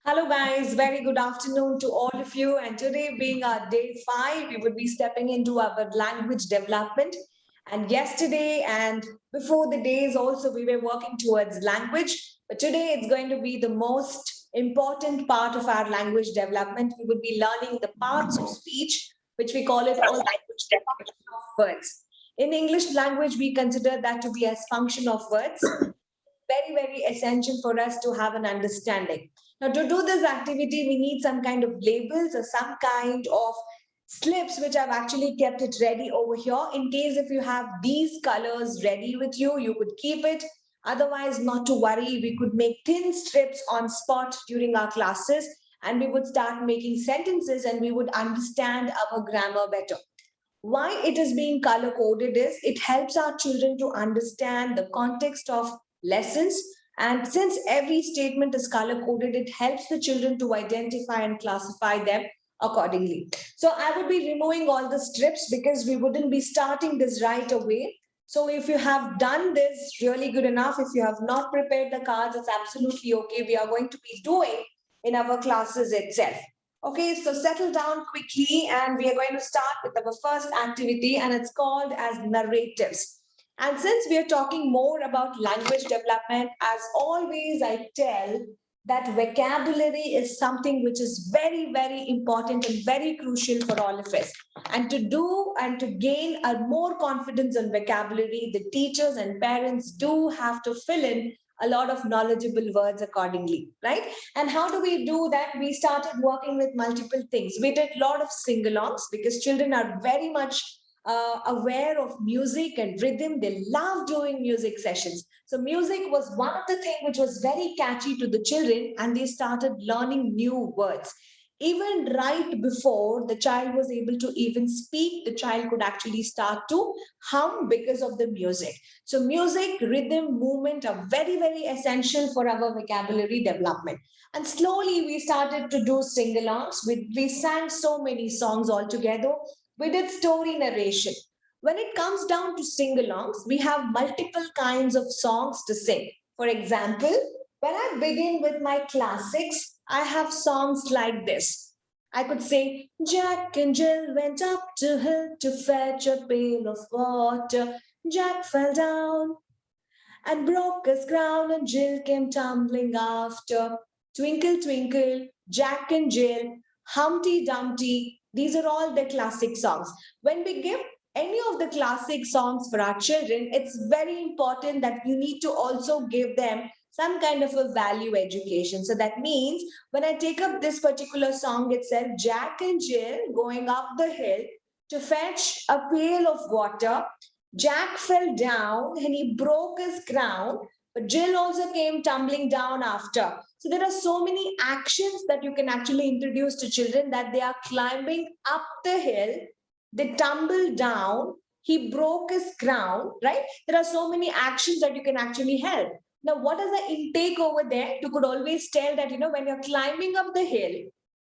Hello, guys. Very good afternoon to all of you. And today, being our day 5, we would be stepping into our language development. And yesterday and before the days, also, we were working towards language. But today, it's going to be the most important part of our language development. We would be learning the parts of speech, which we call it also function of words. In English language, we consider that to be as function of words very essential for us to have an understanding. Now, to do this activity, we need some kind of labels or some kind of slips, which I've actually kept it ready over here. In case if you have these colors ready with you, you could keep it. Otherwise, not to worry, we could make thin strips on spot during our classes and we would start making sentences and we would understand our grammar better. Why it is being color coded is it helps our children to understand the context of lessons, and since every statement is color coded, it helps the children to identify and classify them accordingly. So I would be removing all the strips because we wouldn't be starting this right away. So if you have done this really good enough, if you have not prepared the cards, it's absolutely okay. We are going to be doing in our classes itself. Okay, so settle down quickly and we are going to start with our first activity and it's called as narratives. And since we are talking more about language development, as always, I tell that vocabulary is something which is very important and very crucial for all of us. And to do and to gain a more confidence in vocabulary, the teachers and parents do have to fill in a lot of knowledgeable words accordingly, right? And how do we do that? We started working with multiple things. We did a lot of sing-alongs because children are very much aware of music and rhythm. They love doing music sessions. So music was one of the things which was very catchy to the children and they started learning new words. Even right before the child was able to even speak, the child could actually start to hum because of the music. So music, rhythm, movement are very essential for our vocabulary development. And slowly we started to do sing-alongs. We sang so many songs all together. We did story narration. When it comes down to sing-alongs, we have multiple kinds of songs to sing. For example, when I begin with my classics, I have songs like this. I could say, Jack and Jill went up to hill to fetch a pail of water. Jack fell down and broke his crown, and Jill came tumbling after. Twinkle, twinkle, Jack and Jill, Humpty Dumpty. These are all the classic songs. When we give any of the classic songs for our children, it's very important that you need to also give them some kind of a value education. So that means when I take up this particular song itself, Jack and Jill going up the hill to fetch a pail of water, Jack fell down and he broke his crown, but Jill also came tumbling down after. So there are so many actions that you can actually introduce to children that they are climbing up the hill, they tumble down, he broke his crown, right? There are so many actions that you can actually help. Now, what is the intake over there? You could always tell that, when you're climbing up the hill,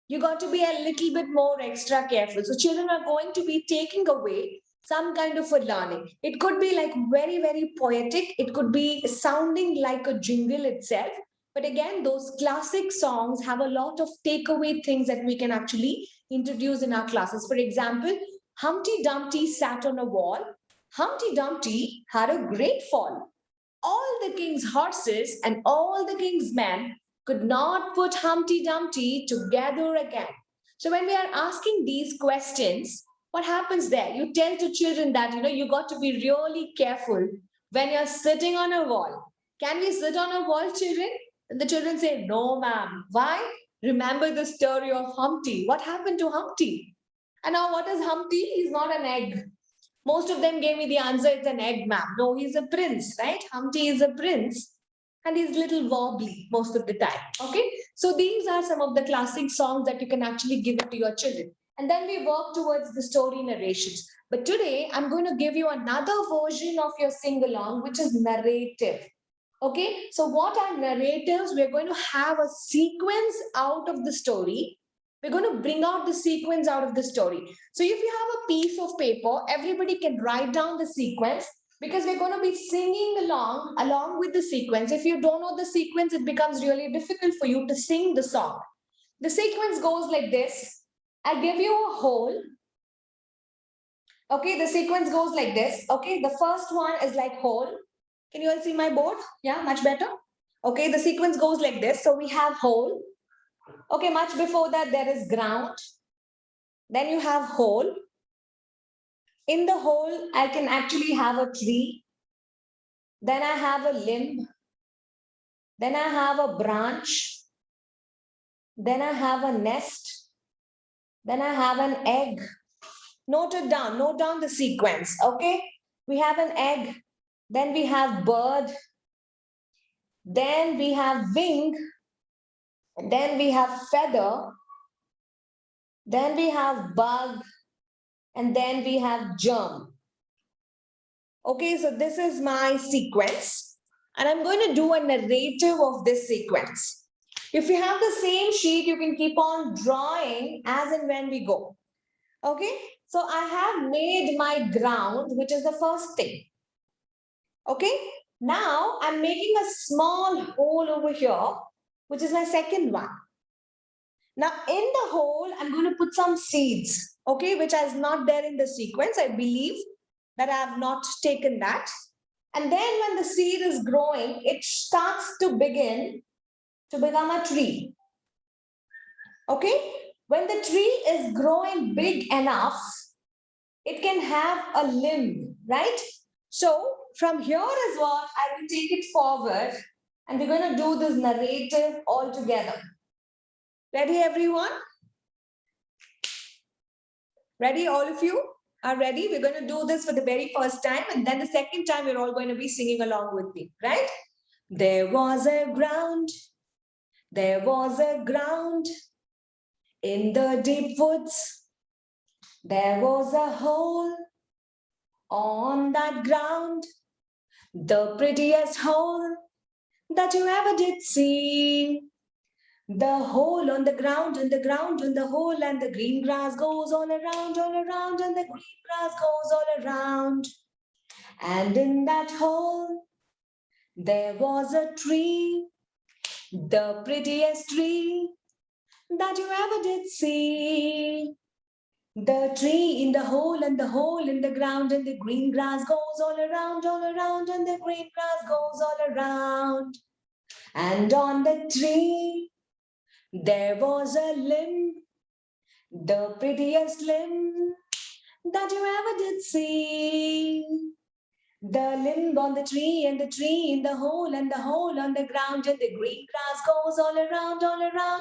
you got to be a little bit more extra careful. So children are going to be taking away some kind of a learning. It could be like very poetic. It could be sounding like a jingle itself. But again, those classic songs have a lot of takeaway things that we can actually introduce in our classes. For example, Humpty Dumpty sat on a wall. Humpty Dumpty had a great fall. All the king's horses and all the king's men could not put Humpty Dumpty together again. So when we are asking these questions, what happens there? You tell to children that you got to be really careful when you're sitting on a wall. Can we sit on a wall, children? And the children say, no, ma'am. Why? Remember the story of Humpty. What happened to Humpty? And now what is Humpty? He's not an egg. Most of them gave me the answer, it's an egg, ma'am. No, he's a prince, right? Humpty is a prince and he's little wobbly most of the time. Okay. So these are some of the classic songs that you can actually give it to your children. And then we work towards the story narrations. But today I'm going to give you another version of your sing-along, which is narrative. Okay. So what are narratives? We're going to have a sequence out of the story. We're going to bring out the sequence out of the story. So if you have a piece of paper, everybody can write down the sequence. because we're going to be singing along with the sequence. If you don't know the sequence, it becomes really difficult for you to sing the song. The sequence goes like this. I give you a whole. Okay, the sequence goes like this. Okay, the first one is like whole. Can you all see my board? Yeah, much better. Okay, the sequence goes like this. So we have whole. Okay, much before that, there is ground. Then you have whole. In the whole, I can actually have a tree. Then I have a limb. Then I have a branch. Then I have a nest. Then I have an egg. Note it down. Note down the sequence. Okay. We have an egg. Then we have bird. Then we have wing. Then we have feather. Then we have bug. And then we have germ. Okay. So this is my sequence. And I'm going to do a narrative of this sequence. If you have the same sheet, you can keep on drawing as and when we go. Okay, so I have made my ground, which is the first thing. Okay, now I'm making a small hole over here, which is my second one. Now in the hole, I'm going to put some seeds, okay, which is not there in the sequence. I believe that I have not taken that. And then when the seed is growing, it starts to begin to become a tree. Okay, when the tree is growing big enough, it can have a limb, right? So from here is what I will take it forward, and we're going to do this narrative all together. Ready, everyone? Ready, all of you are ready? We're going to do this for the very first time, and then the second time we're all going to be singing along with me, right? There was a ground, there was a ground in the deep woods. There was a hole on that ground, the prettiest hole that you ever did see. The hole on the ground, and the ground on the hole, and the green grass goes all around, and the green grass goes all around. And in that hole, there was a tree, the prettiest tree that you ever did see. The tree in the hole, and the hole in the ground, and the green grass goes all around, and the green grass goes all around. And on the tree, there was a limb, the prettiest limb that you ever did see. The limb on the tree, and the tree in the hole, and the hole on the ground, and the green grass goes all around,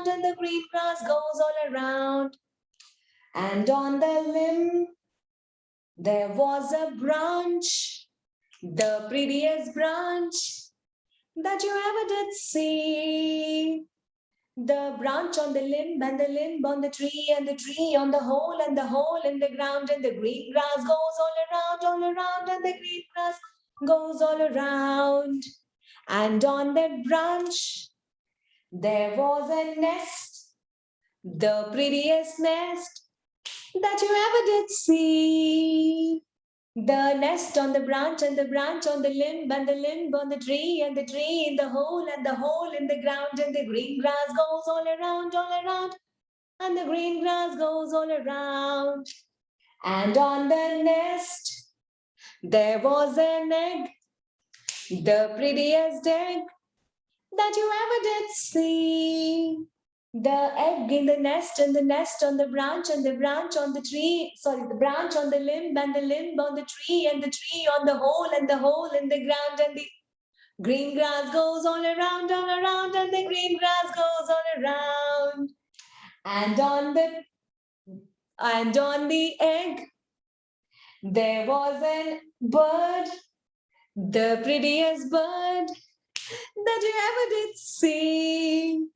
and the green grass goes all around. And on the limb, there was a branch, the prettiest branch that you ever did see. The branch on the limb, and the limb on the tree, and the tree on the hole, and the hole in the ground, and the green grass goes all around, and the green grass goes all around. And on that branch, there was a nest, the prettiest nest that you ever did see. The nest on the branch, and the branch on the limb, and the limb on the tree, and the tree in the hole, and the hole in the ground, and the green grass goes all around, and the green grass goes all around. And on the nest, there was an egg, the prettiest egg that you ever did see. The egg in the nest, and the nest on the branch, and the branch on the tree, the branch on the limb, and the limb on the tree, and the tree on the hole, and the hole in the ground, and the green grass goes all around, and the green grass goes all around. And on the egg, there was a bird, the prettiest bird that you ever did see.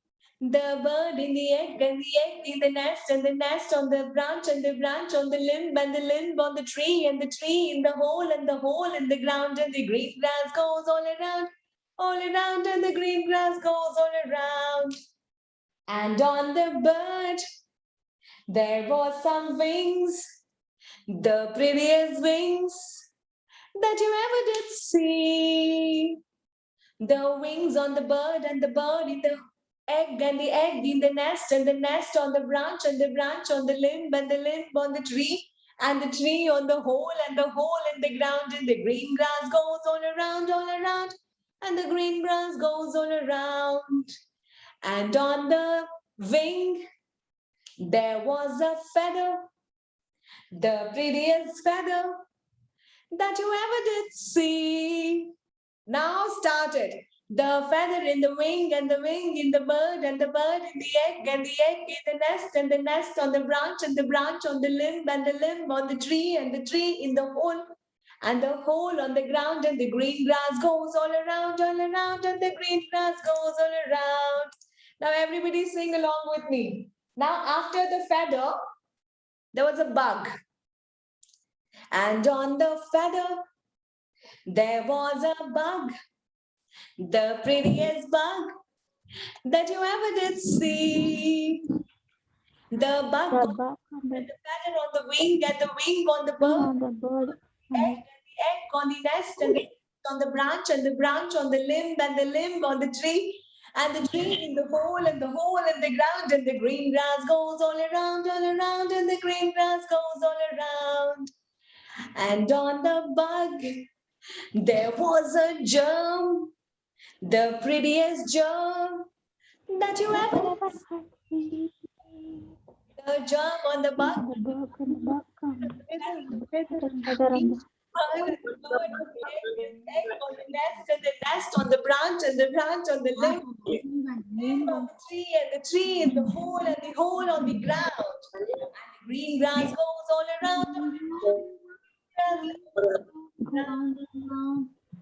The bird in the egg, and the egg in the nest, and the nest on the branch, and the branch on the limb, and the limb on the tree, and the tree in the hole, and the hole in the ground, and the green grass goes all around, and the green grass goes all around. And on the bird, there was some wings, the prettiest wings that you ever did see. The wings on the bird and the bird in the egg and the egg in the nest and the nest on the branch and the branch on the limb and the limb on the tree and the tree on the hole and the hole in the ground and the green grass goes all around and the green grass goes all around. And on the wing there was a feather, the prettiest feather that you ever did see. Now started. The feather in the wing and the wing in the bird and the bird in the egg and the egg in the nest and the nest on the branch and the branch on the limb and the limb on the tree and the tree in the hole and the hole on the ground and the green grass goes all around and the green grass goes all around. Now everybody sing along with me. Now after the feather, there was a bug. And on the feather, there was a bug, the prettiest bug that you ever did see. The bug got the feather on the wing and the wing on the bird, egg and the egg on the nest and the nest on the branch and the branch on the limb and the limb on the tree and the tree in the hole and the hole in the ground and the green grass goes all around and the green grass goes all around. And on the bug there was a germ, the prettiest germ that you ever see. The germ on the bug. Egg on the nest and the nest on the branch and the branch on the limb on the tree and the tree in the hole and the hole on the ground. And the green grass goes all around.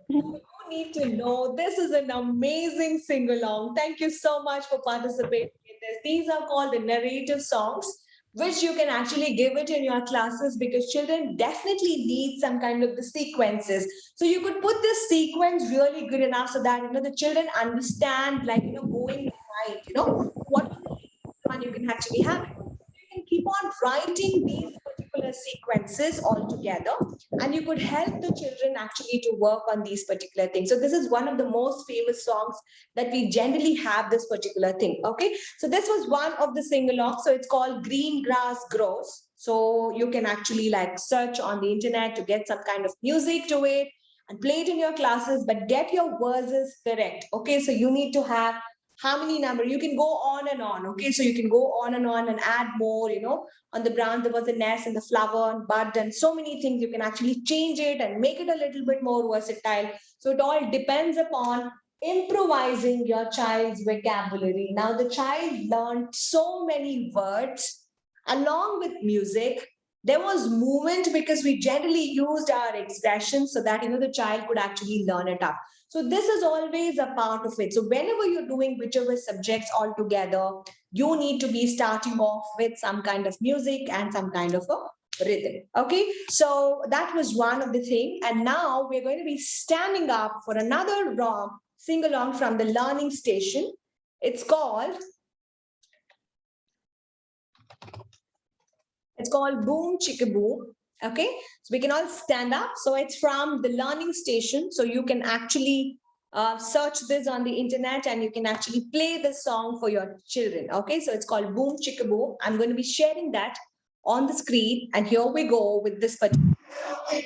You need to know this is an amazing sing-along. Thank you so much for participating in this. These are called the narrative songs, which you can actually give it in your classes because children definitely need some kind of the sequences. So you could put this sequence really good enough so that the children understand, like going right, what one you can actually have. You can keep on writing these particular sequences all together, and you could help the children actually to work on these particular things. So this is one of the most famous songs that we generally have this particular thing. Okay, so this was one of the sing-along. So it's called Green Grass Grows. So you can actually like search on the internet to get some kind of music to it and play it in your classes, but get your verses correct. Okay, so you need to have how many number. You can go on and on. Okay, so you can go on and add more. On the ground there was a nest and the flower and bud and so many things. You can actually change it and make it a little bit more versatile. So it all depends upon improvising your child's vocabulary. Now the child learned so many words along with music. There was movement because we generally used our expressions so that the child could actually learn it up. So this is always a part of it. So whenever you're doing whichever subjects all together, you need to be starting off with some kind of music and some kind of a rhythm. Okay, so that was one of the thing. And now we're going to be standing up for another sing along from the learning station. It's called Boom Chicka Boom. Okay, so we can all stand up. So it's from the learning station. So you can actually search this on the internet and you can actually play the song for your children. Okay, so it's called Boom Chicka Boom. I'm going to be sharing that on the screen. And here we go with this particular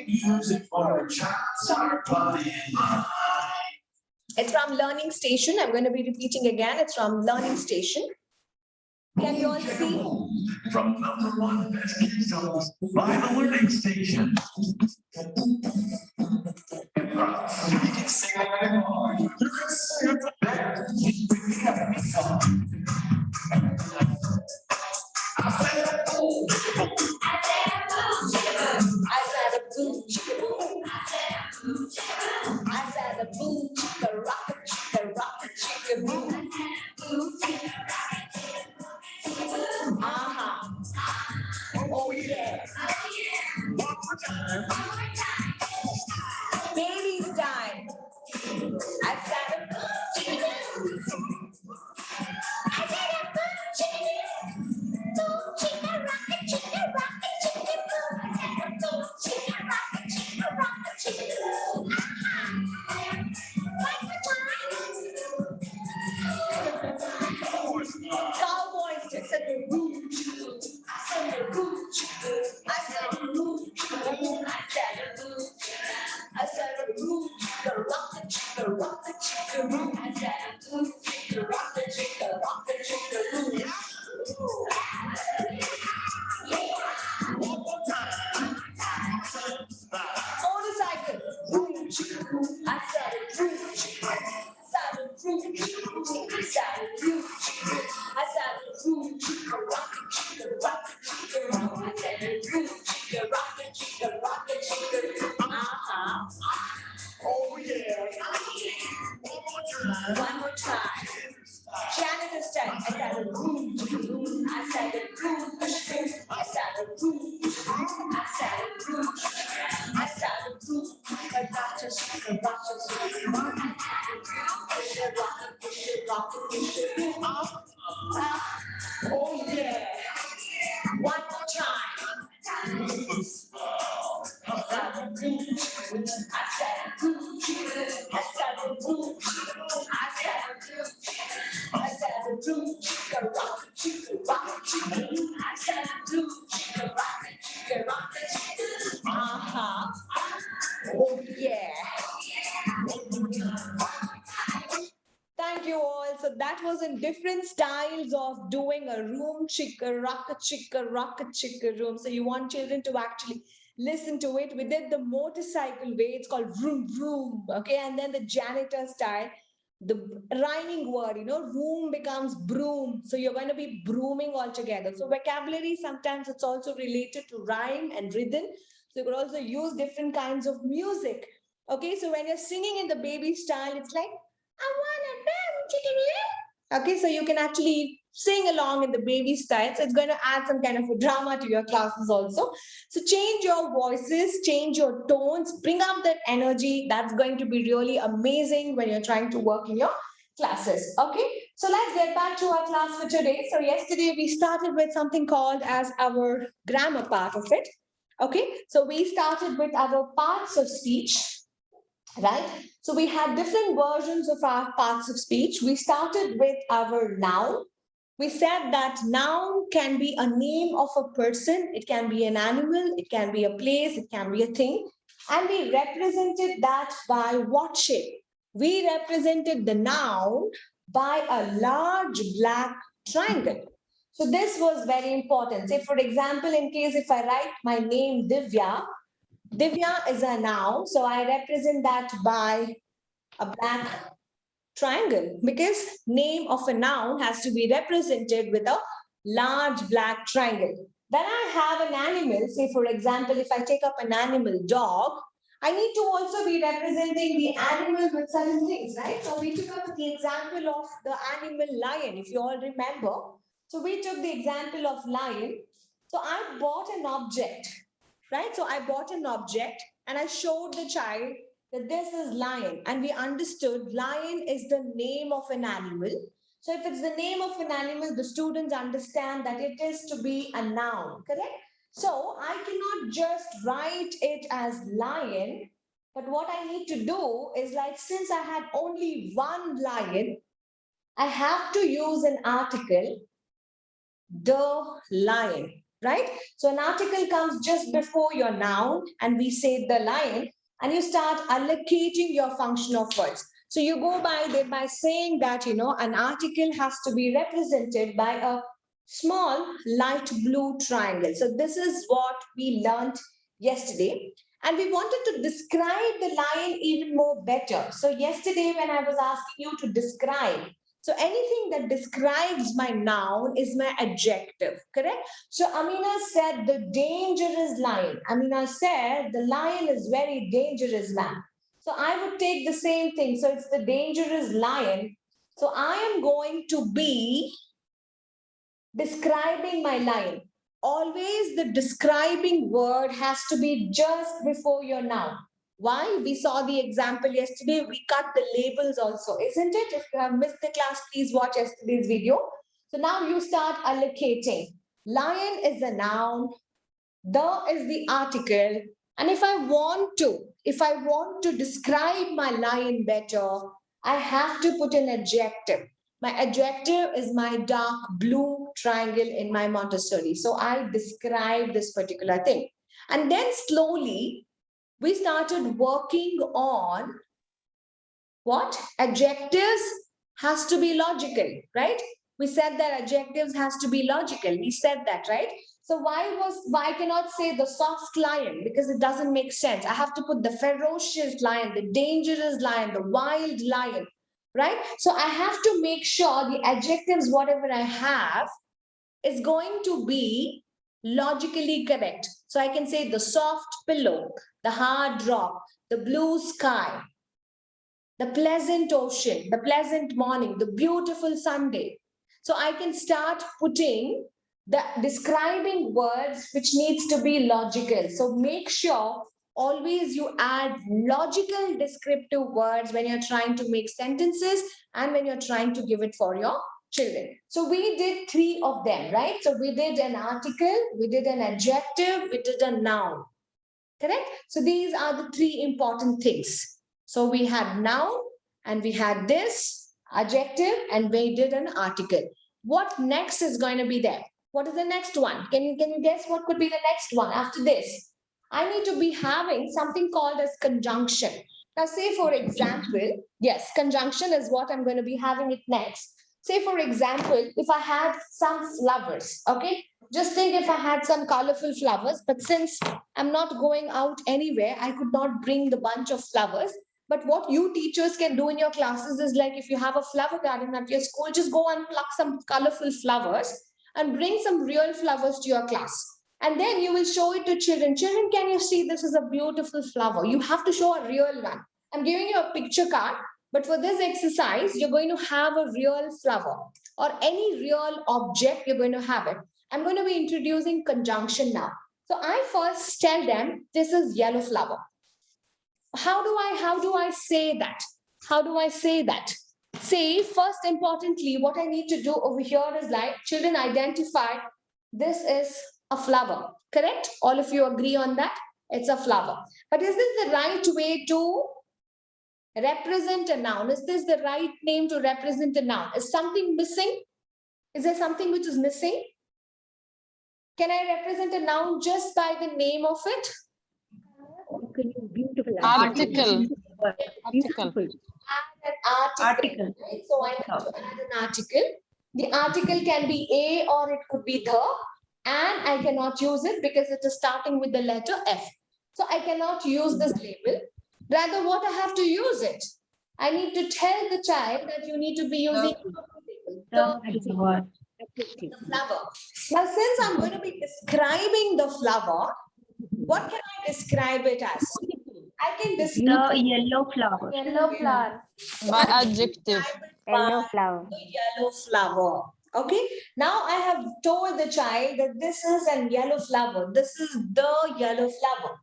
music for a child. Start playing. It's from Learning Station. I'm going to be repeating again. It's from Learning Station. Can you all see? From #1 best kids songs by the Learning Station. You can sing along. You can sing it better. I said a boom, I said a boom, chicka rock, chicka boom. Oh yeah. one more time. Baby's time. I said a boom, chicka boom. I said a boom, chicka boom. Boom, chicka rock, chicka boom. I said a boom, chicka rock, chicka Oh yeah. One more time. Uh-huh. Oh yeah. Thank you all. So that was in different styles of doing a room chicka, chicka room. So you want children to actually listen to it. We did the motorcycle way. It's called vroom vroom. Okay. And then the janitor style, the rhyming word, room becomes broom. So you're going to be brooming altogether. So vocabulary, sometimes it's also related to rhyme and rhythm. So you could also use different kinds of music. Okay. So when you're singing in the baby style, it's like, I want a damn chicken leg. Okay, so you can actually sing along in the baby style. So it's going to add some kind of a drama to your classes also. So change your voices, change your tones, bring up that energy. That's going to be really amazing when you're trying to work in your classes. Okay, so let's get back to our class for today. So yesterday we started with something called as our grammar part of it. Okay, so we started with our parts of speech, right? So we had different versions of our parts of speech. We started with our noun. We said that noun can be a name of a person, it can be an animal, it can be a place, it can be a thing. And we represented that by what shape? We represented the noun by a large black triangle. So this was very important. Say, for example, in case if I write my name Divya, Divya is a noun, so I represent that by a black triangle because name of a noun has to be represented with a large black triangle. Then I have an animal, say for example, if I take up an animal dog, I need to also be representing the animal with certain things, right? So we took up the example of the animal lion, if you all remember. So we took the example of lion. So I bought an object, right? So I bought an object and I showed the child that this is lion, and we understood lion is the name of an animal. So if it's the name of an animal, the students understand that it is to be a noun, correct? So I cannot just write it as lion, but what I need to do is, like, since I had only one lion, I have to use an article, the lion, right? So an article comes just before your noun, and we say the lion, and you start allocating your function of words. So you go by saying that, an article has to be represented by a small light blue triangle. So this is what we learned yesterday. And we wanted to describe the lion even more better. So yesterday, when I was asking you to describe, so anything that describes my noun is my adjective, correct? So Amina said the dangerous lion. Amina said the lion is very dangerous, man. So I would take the same thing. So it's the dangerous lion. So I am going to be describing my lion. Always the describing word has to be just before your noun. Why? We saw the example yesterday. We cut the labels also, isn't it? If you have missed the class, please watch yesterday's video. So now you start allocating. Lion is a noun, the is the article. And if I want to describe my lion better, I have to put an adjective. My adjective is my dark blue triangle in my Montessori. So I describe this particular thing. And then slowly we started working on what? Adjectives has to be logical, right? We said that adjectives has to be logical. We said that, right? So why cannot say the soft lion? Because it doesn't make sense. I have to put the ferocious lion, the dangerous lion, the wild lion, right? So I have to make sure the adjectives, whatever I have, is going to be logically correct. So I can say the soft pillow, the hard rock, the blue sky, the pleasant ocean, the pleasant morning, the beautiful Sunday. So I can start putting the describing words which needs to be logical. So make sure always you add logical descriptive words when you're trying to make sentences and when you're trying to give it for your children. So we did three of them, right? So we did an article, we did an adjective, we did a noun. Correct? So these are the three important things. So we had noun and we had this adjective and we did an article. What next is going to be there? What is the next one? Can you guess what could be the next one after this? I need to be having something called as conjunction. Now, say for example, yes, conjunction is what I'm going to be having it next. Say for example, if I had some flowers, okay? Just think if I had some colorful flowers, but since I'm not going out anywhere, I could not bring the bunch of flowers. But what you teachers can do in your classes is like if you have a flower garden at your school, just go and pluck some colorful flowers and bring some real flowers to your class. And then you will show it to children. Children, can you see this is a beautiful flower? You have to show a real one. I'm giving you a picture card, but for this exercise, you're going to have a real flower or any real object, you're going to have it. I'm going to be introducing conjunction now. So I first tell them this is yellow flower. How do I say that? How do I say that? Say first importantly, what I need to do over here is like children identify this is a flower. Correct? All of you agree on that? It's a flower. But is this the right way to represent a noun? Is this the right name to represent a noun? Is something missing? Is there something which is missing? Can I represent a noun just by the name of it? Beautiful. Article. Beautiful. Add an article. Right? So I need to add an article. The article can be a or it could be the, and I cannot use it because it is starting with the letter F. So I cannot use this label. Rather, what I have to use it? I need to tell the child that you need to be using the flower. Now, since I'm going to be describing the flower, what can I describe it as? I can describe The yellow flower. Yellow flower. By adjective. Yellow flower. yellow flower. Okay. Now I have told the child that this is a yellow flower. This is the yellow flower.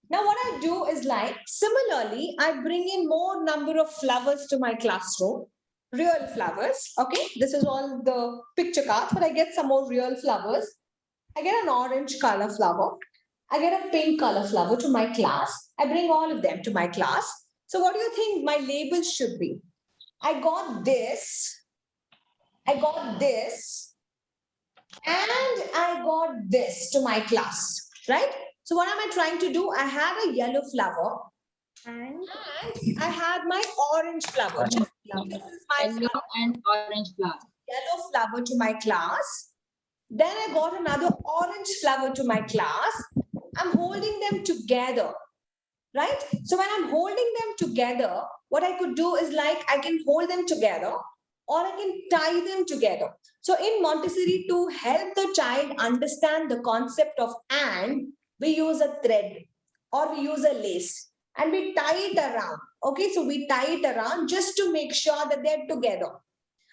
Now what I do is like, similarly, I bring in more number of flowers to my classroom. Real flowers. Okay. This is all the picture cards, but I get some more real flowers. I get an orange color flower. I get a pink color flower to my class. I bring all of them to my class. So what do you think my label should be? I got this, and I got this to my class, right? So what am I trying to do? I had a yellow flower and I had my orange flower. Just this is my Yellow and orange flower. yellow flower to my class. Then I got another orange flower to my class. I'm holding them together, right? So when I'm holding them together, what I could do is like I can hold them together or I can tie them together. So in Montessori, to help the child understand the concept of and, we use a thread or we use a lace and we tie it around. Okay, so we tie it around just to make sure that they're together.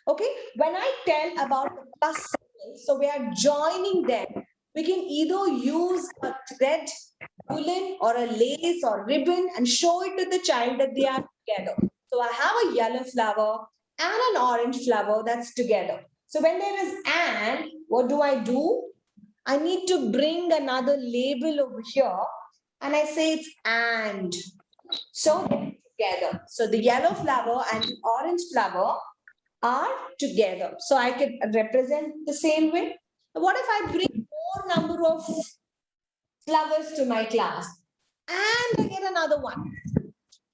Okay, when I tell about the plus symbol, so we are joining them, we can either use a thread, woolen or a lace or ribbon and show it to the child that they are together. So I have a yellow flower and an orange flower that's together. So when there is and, what do? I need to bring another label over here and I say it's and. So they're together. So the yellow flower and the orange flower are together. So I can represent the same way. What if I bring more number of flowers to my class and I get another one,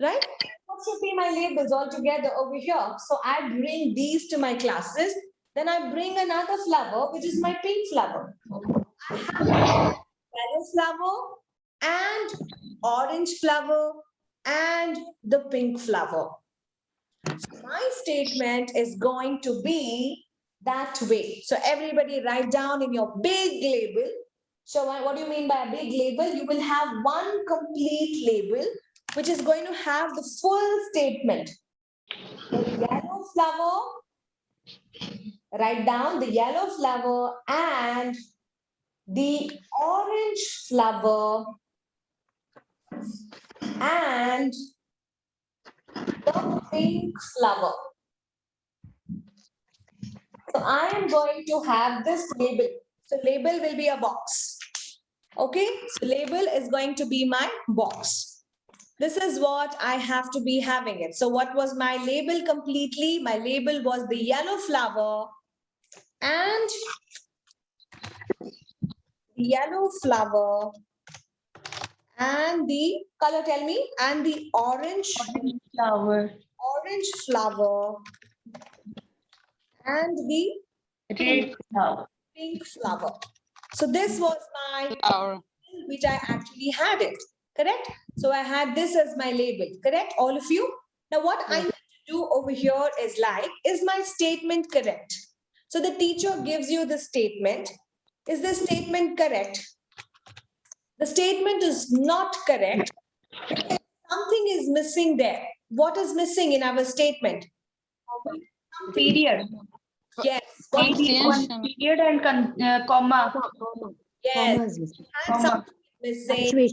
right? What should be my labels all together over here? So I bring these to my classes. Then I bring another flower, which is my pink flower. I have yellow flower and orange flower and the pink flower. So my statement is going to be that way. So everybody write down in your big label. So what do you mean by a big label? You will have one complete label, which is going to have the full statement. The yellow flower, write down the yellow flower and the orange flower and the pink flower. So I am going to have this label. So label will be a box. Okay, so label is going to be my box. This is what I have to be having it. So what was my label completely? My label was the yellow flower and and the color, tell me, and the orange Flower. flower and the Red flower. pink flower. So this was my Flower. which I actually had it, correct? So I had this as my label, correct? All of you. Now what I need to do over here is like, is my statement correct? So the teacher gives you the statement. Is the statement correct? The statement is not correct because something is missing there. What is missing in our statement? Something. Period. Yes. What is One Punctuation. period and comma. yes. And Comma. something missing.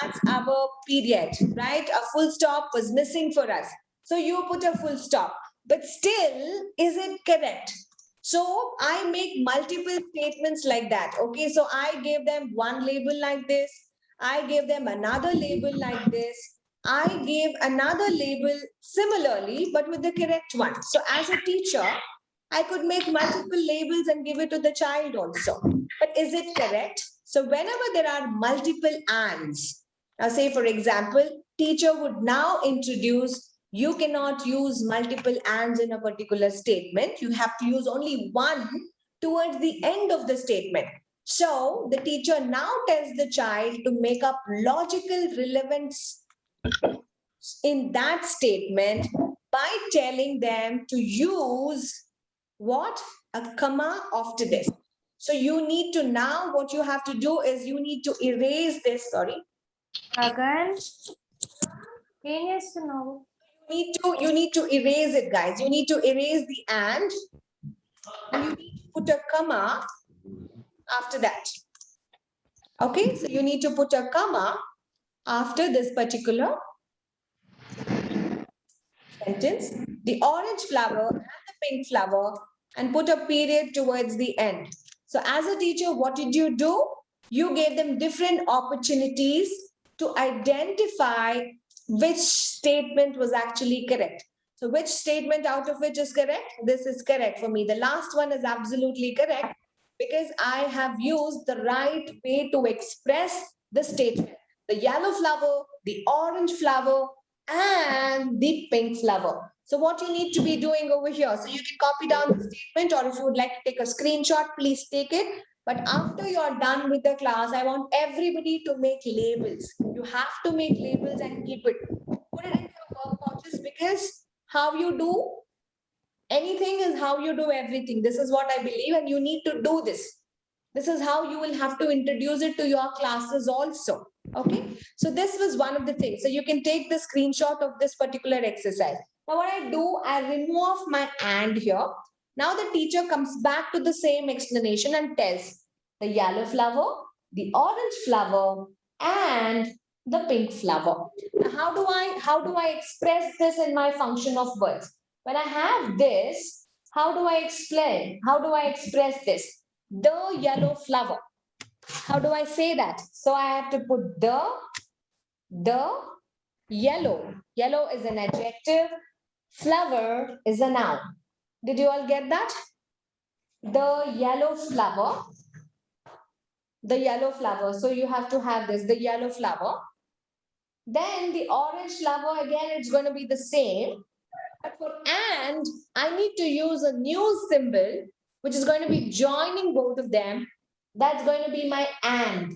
That's our period, right? A full stop was missing for us. So you put a full stop. But still, is it correct? So I make multiple statements like that. Okay, so I gave them one label like this. I gave them another label like this. I gave another label similarly, but with the correct one. So as a teacher, I could make multiple labels and give it to the child also. But is it correct? So whenever there are multiple ands, now say for example, teacher would now introduce, you cannot use multiple ands in a particular statement. You have to use only one towards the end of the statement. So the teacher now tells the child to make up logical relevance in that statement by telling them to use what? A comma after this. So you need to now, what you have to do is you need to erase this, sorry. Again, he needs to know. You need to erase it, guys. You need to erase the and you need to put a comma after that. Okay, so you need to put a comma after this particular sentence, the orange flower and the pink flower, and put a period towards the end. So as a teacher, what did you do? You gave them different opportunities to identify which statement was actually correct. So which statement out of which is correct? This is correct for me. The last one is absolutely correct because I have used the right way to express the statement. The yellow flower, the orange flower, and the pink flower. So what you need to be doing over here, so you can copy down the statement, or if you would like to take a screenshot, please take it. But after you're done with the class, I want everybody to make labels. You have to make labels and keep it. Put it in your work pouches because how you do anything is how you do everything. This is what I believe, and you need to do this. This is how you will have to introduce it to your classes also. Okay, so this was one of the things. So you can take the screenshot of this particular exercise. Now what I do, I remove my and here. Now the teacher comes back to the same explanation and tells the yellow flower, the orange flower, and the pink flower. Now how do I express this in my function of words? When I have this, how do I explain? How do I express this? The yellow flower. How do I say that? So I have to put the yellow. Yellow is an adjective. Flower is a noun. Did you all get that? The yellow flower. The yellow flower. So you have to have this, the yellow flower. Then the orange flower, again, it's going to be the same. But for and, I need to use a new symbol, which is going to be joining both of them. That's going to be my and.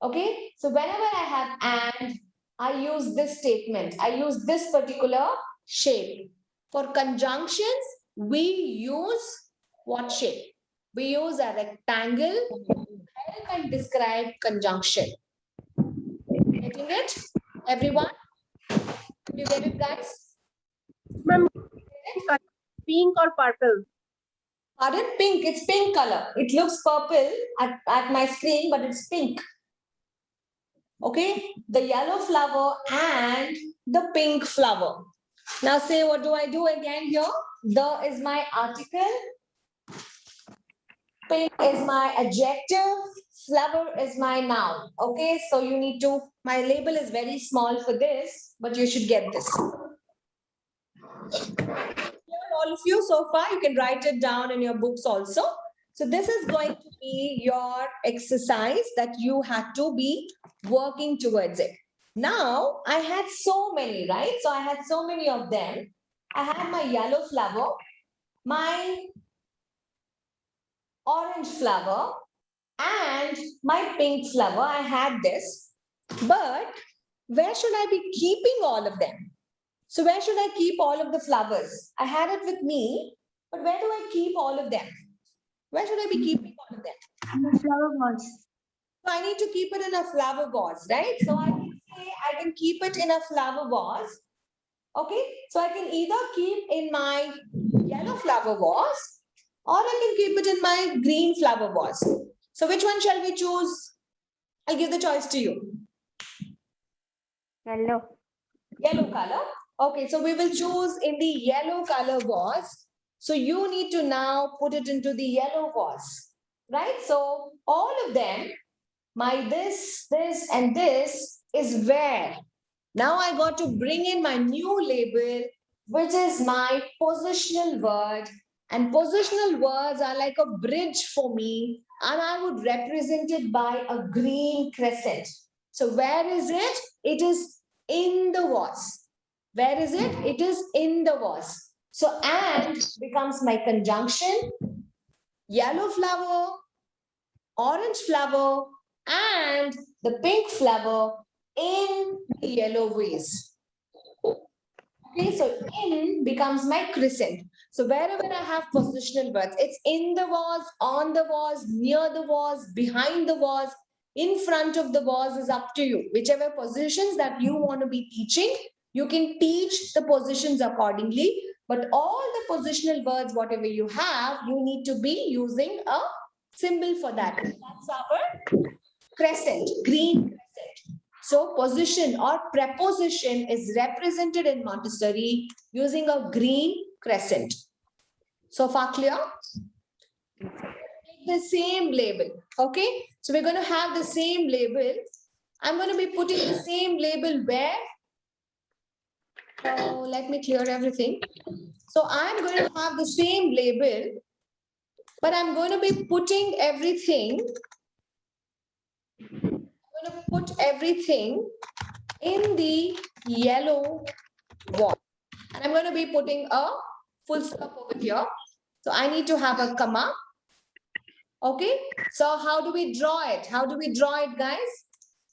Okay, so whenever I have and, I use this statement. I use this particular shape. For conjunctions, we use what shape? We use a rectangle to help and describe conjunction. Getting it? Everyone? Did you get it, guys? Pink or purple? Pardon? Pink. It's pink color. It looks purple at my screen, but it's pink. Okay, the yellow flower and the pink flower. Now say, what do I do again here? The is my article, pink is my adjective, flower is my noun. Okay, so you need to, my label is very small for this, but you should get this. Here, all of you so far, you can write it down in your books also. So this is going to be your exercise that you had to be working towards it. Now, I had so many, right? So I had so many of them. I had my yellow flower, my orange flower, and my pink flower. I had this. But where should I be keeping all of them? So where should I keep all of the flowers? I had it with me, but where do I keep all of them? Where should I be keeping all of them? The flower vase. So I need to keep it in a flower vase, right? So I can say I can keep it in a flower vase. Okay, so I can either keep in my yellow flower vase or I can keep it in my green flower vase. So which one shall we choose? I'll give the choice to you. Yellow. Yellow color. Okay, so we will choose in the yellow color vase. So you need to now put it into the yellow vase, right? So all of them, my this, and this is where. Now I got to bring in my new label, which is my positional word. And positional words are like a bridge for me, and I would represent it by a green crescent. So where is it? It is in the vase. Where is it? It is in the vase. So and becomes my conjunction. Yellow flower, orange flower, and the pink flower in the yellow vase. Okay, so in becomes my crescent. So wherever I have positional words, it's in the vase, on the vase, near the vase, behind the vase, in front of the vase is up to you. Whichever positions that you want to be teaching, you can teach the positions accordingly. But all the positional words, whatever you have, you need to be using a symbol for that. That's our crescent, green crescent. So position or preposition is represented in Montessori using a green crescent. So far clear? Take the same label. Okay. So we're going to have the same label. I'm going to be putting the same label where? So let me clear everything. So I'm going to have the same label, but I'm going to be putting everything. I'm going to put everything in the yellow wall. And I'm going to be putting a full stop over here. So I need to have a comma. Okay. So how do we draw it? How do we draw it, guys?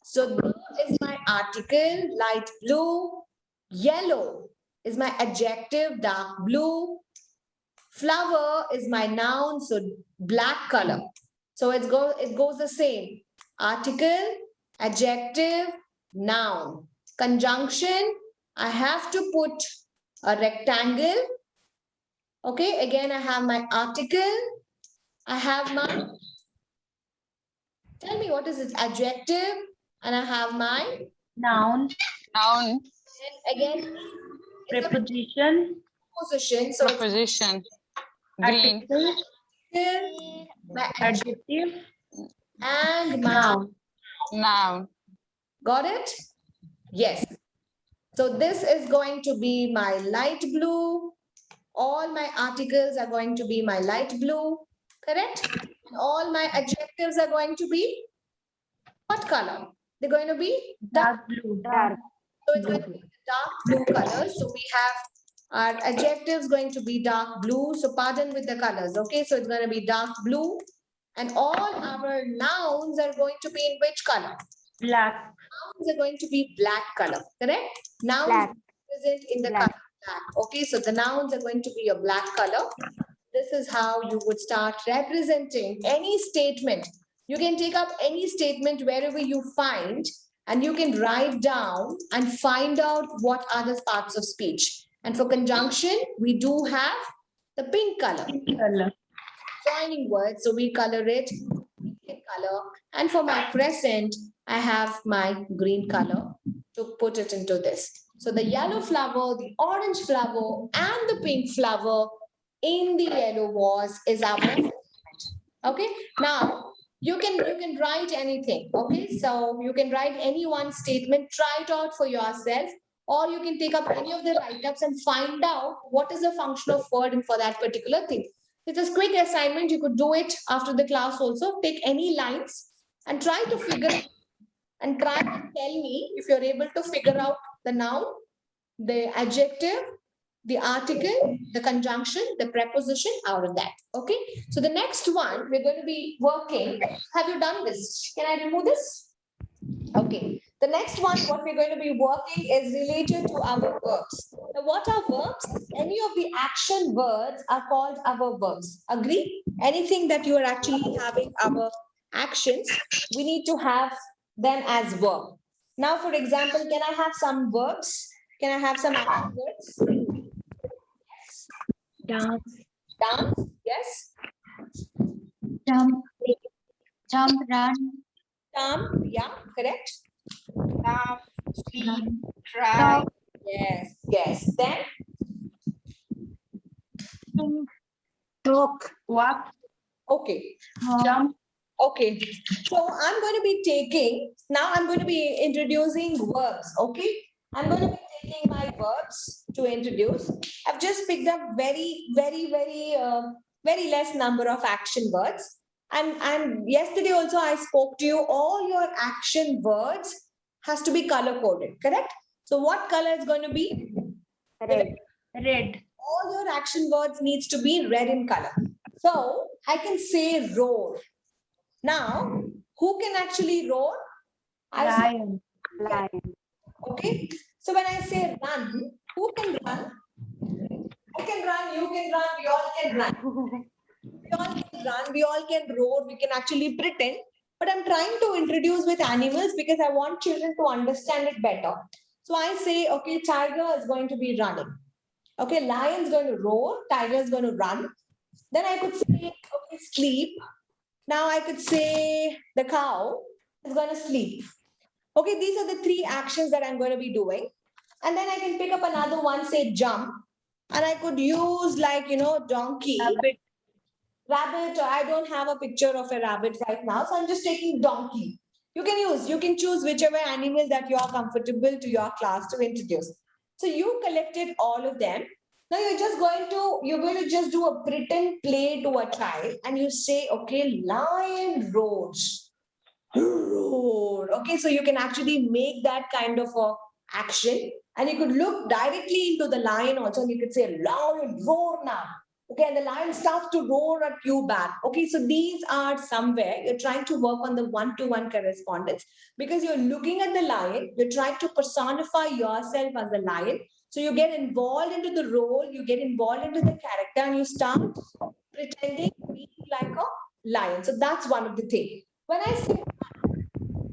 So the is my article, light blue. Yellow is my adjective, dark blue. Flower is my noun, so black color. So it goes the same. Article, adjective, noun. Conjunction, I have to put a rectangle. Okay, again, I have my article. I have my, tell me what is it, adjective, and I have my, Noun, Noun, and again, it's a preposition, position. So it's preposition. Green. article, my adjective, and my, noun. Noun. got it? Yes. So this is going to be my light blue. All my articles are going to be my light blue, correct? And all my adjectives are going to be what color? They're going to be dark. Dark blue. Dark. So it's going to be dark blue color. So we have our adjectives going to be dark blue. So pardon with the colors. Okay, so it's going to be dark blue. And all our nouns are going to be in which color? Black. Nouns are going to be black color, correct? Nouns Black. present in the Black. color black. Okay, so the nouns are going to be a black color. This is how you would start representing any statement. You can take up any statement wherever you find, and you can write down and find out what are the parts of speech. And for conjunction, we do have the pink color. Pink color. Joining words, so we color it in color, And for my present, I have my green color to put it into this. So the yellow flower, the orange flower, and the pink flower in the yellow vase is our statement. Okay. Now you can write anything. Okay. So you can write any one statement, try it out for yourself, or you can take up any of the write-ups and find out what is the function of word and for that particular thing. It's a quick assignment. You could do it after the class also. Take any lines and try to figure and try to tell me if you're able to figure out the noun, the adjective, the article, the conjunction, the preposition out of that. Okay. So the next one we're going to be working. Have you done this? Can I remove this? Okay. The next one, what we're going to be working is related to our verbs. Now, what are verbs? Any of the action words are called our verbs. Agree? Anything that you are actually having our actions, we need to have them as verb. Now, for example, can I have some verbs? Can I have some action words? Dance, Dance, yes. jump, jump, run, Yeah, correct. Laugh, sleep, run, cry, talk, Yes. Then, think, talk, walk, okay. jump, Okay. So I'm going to be I'm going to be introducing verbs. Okay. I'm going to be taking my verbs to introduce. I've just picked up very less number of action words. And yesterday also I spoke to you, all your action words has to be color coded, correct? So what color is going to be? red, red, All your action words needs to be red in color. So I can say roar. Now, who can actually roar? lion, lion, Okay. So when I say run, who can run? I can run, you can run, we all can run. We all can run, we all can roar, we can actually pretend. But I'm trying to introduce with animals because I want children to understand it better. So I say, okay, tiger is going to be running. Okay, lion's going to roar, tiger is going to run. Then I could say, okay, sleep. Now I could say the cow is going to sleep. Okay, these are the three actions that I'm going to be doing. And then I can pick up another one, say jump. And I could use donkey, rabbit. I don't have a picture of a rabbit right now. So I'm just taking donkey. You can choose whichever animal that you are comfortable to your class to introduce. So you collected all of them. Now you're going to just do a pretend play to a child and you say, okay, lion roars. Roar. Okay, so you can actually make that kind of a action and you could look directly into the lion also and you could say, lion, roar now. Okay, and the lion starts to roar at you back. Okay, so these are somewhere you're trying to work on the one-to-one correspondence because you're looking at the lion, you're trying to personify yourself as the lion. So you get involved into the role, you get involved into the character, and you start pretending to be like a lion. So that's one of the things. When I say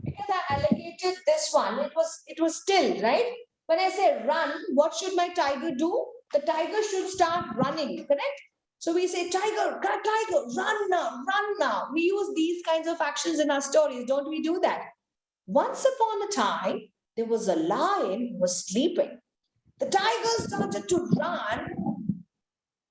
because I allocated this one, it was still right. When I say run, what should my tiger do? The tiger should start running, correct? So we say, tiger, tiger, run now, run now. We use these kinds of actions in our stories, don't we do that? Once upon a time, there was a lion who was sleeping. The tiger started to run,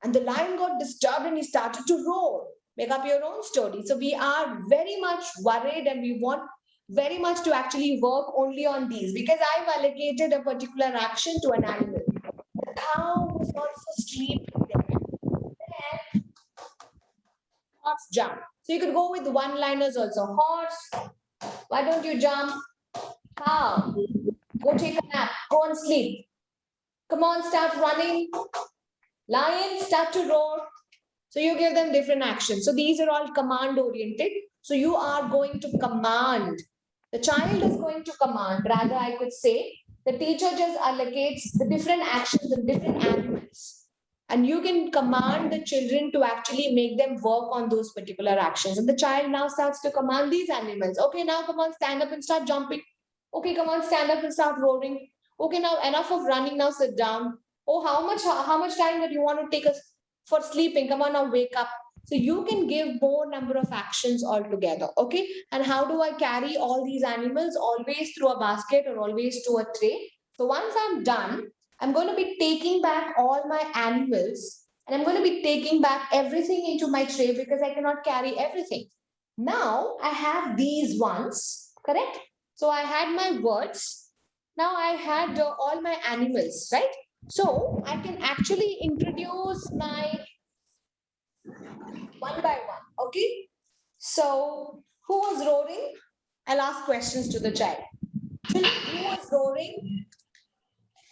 and the lion got disturbed and he started to roar. Make up your own story. So we are very much worried and we want very much to actually work only on these because I've allocated a particular action to an animal. The cow was also sleeping there. Then horse jump. So you could go with one-liners also. Horse, why don't you jump? Cow, go take a nap. Go and sleep. Come on, start running. Lion, start to roar. So you give them different actions. So these are all command oriented. So you are going to command. The child is going to command. Rather, I could say the teacher just allocates the different actions in different animals. And you can command the children to actually make them work on those particular actions. And the child now starts to command these animals. Okay, now come on, stand up and start jumping. Okay, come on, stand up and start roaring. Okay, now enough of running, now sit down. Oh, how much time that you want to take us for sleeping? Come on, now wake up. So you can give more number of actions altogether. Okay. And how do I carry all these animals? Always through a basket or always to a tray. So once I'm done, I'm going to be taking back all my animals and I'm going to be taking back everything into my tray because I cannot carry everything. Now I have these ones, correct? So I had my words. Now I had all my animals, right? So I can actually introduce my one by one, okay? So who was roaring? I'll ask questions to the child. Children, who was roaring?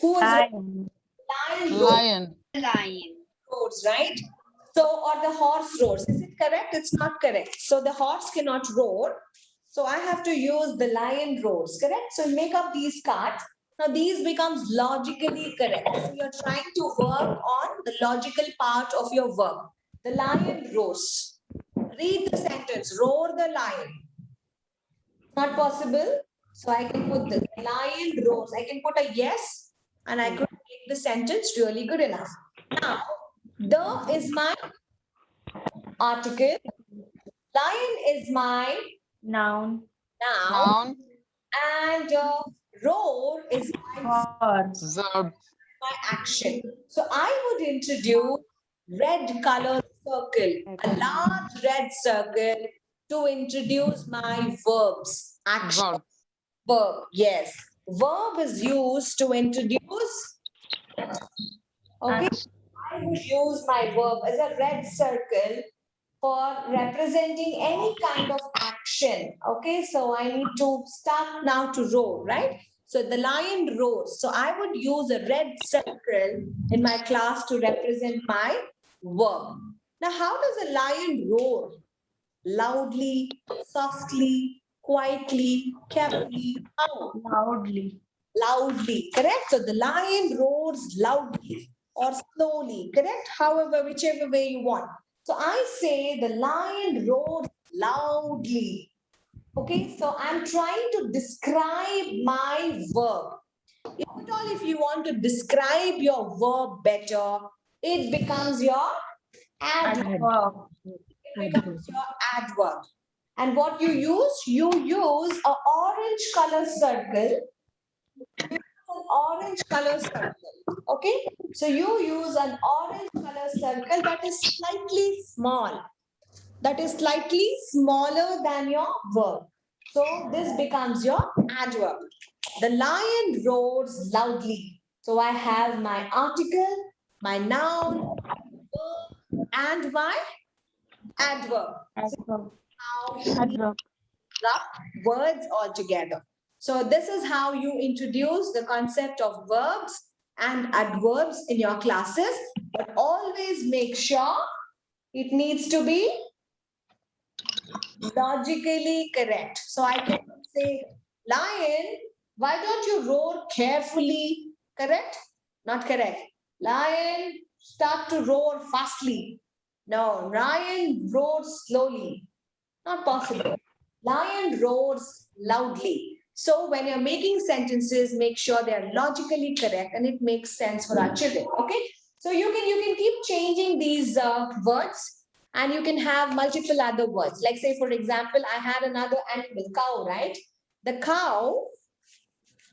Who was roaring? Lion. Lion roared. Lion. Lion. Roars, right? So, or the horse roars. Is it correct? It's not correct. So the horse cannot roar. So I have to use the lion roars, correct? So make up these cards. Now these becomes logically correct. So you're trying to work on the logical part of your verb. The lion roars. Read the sentence. Roar the lion. Not possible. So I can put the lion roars. I can put a yes and I could make the sentence really good enough. Now, the is my article. Lion is my Noun. noun. Noun. And roar is Verb. Verb. my action. So I would introduce red color circle, a large red circle to introduce my verbs. Action. Verb. Verb, yes. Verb is used to introduce. Okay, Action. I would use my verb as a red circle for representing any kind of action. Okay, so I need to start now to roar, right? So the lion roars. So I would use a red circle in my class to represent my verb. Now, how does a lion roar? Loudly, softly, quietly, carefully. How? Loudly. Loudly, correct? So the lion roars loudly or slowly, correct? However, whichever way you want. So I say the lion roars loudly. Okay, so I'm trying to describe my verb. If at all, if you want to describe your verb better, it becomes your adverb. Adverb. It becomes your adverb. And what you use a orange color circle, an orange color circle. Okay, so you use an orange color circle that is slightly small, that is slightly smaller than your verb. So this becomes your adverb. The lion roars loudly. So I have my article, my noun, verb, and my adverb. Adverb. How you Adverb. construct words altogether. So this is how you introduce the concept of verbs and adverbs in your classes, but always make sure it needs to be logically correct. So I can say, lion, why don't you roar carefully? Correct? Not correct. Lion, start to roar fastly. No, lion roars slowly. Not possible. Lion roars loudly. So when you're making sentences, make sure they are logically correct and it makes sense for our children. Okay. So you can keep changing these words and you can have multiple other words. Like say, for example, I had another animal, cow, right? The cow,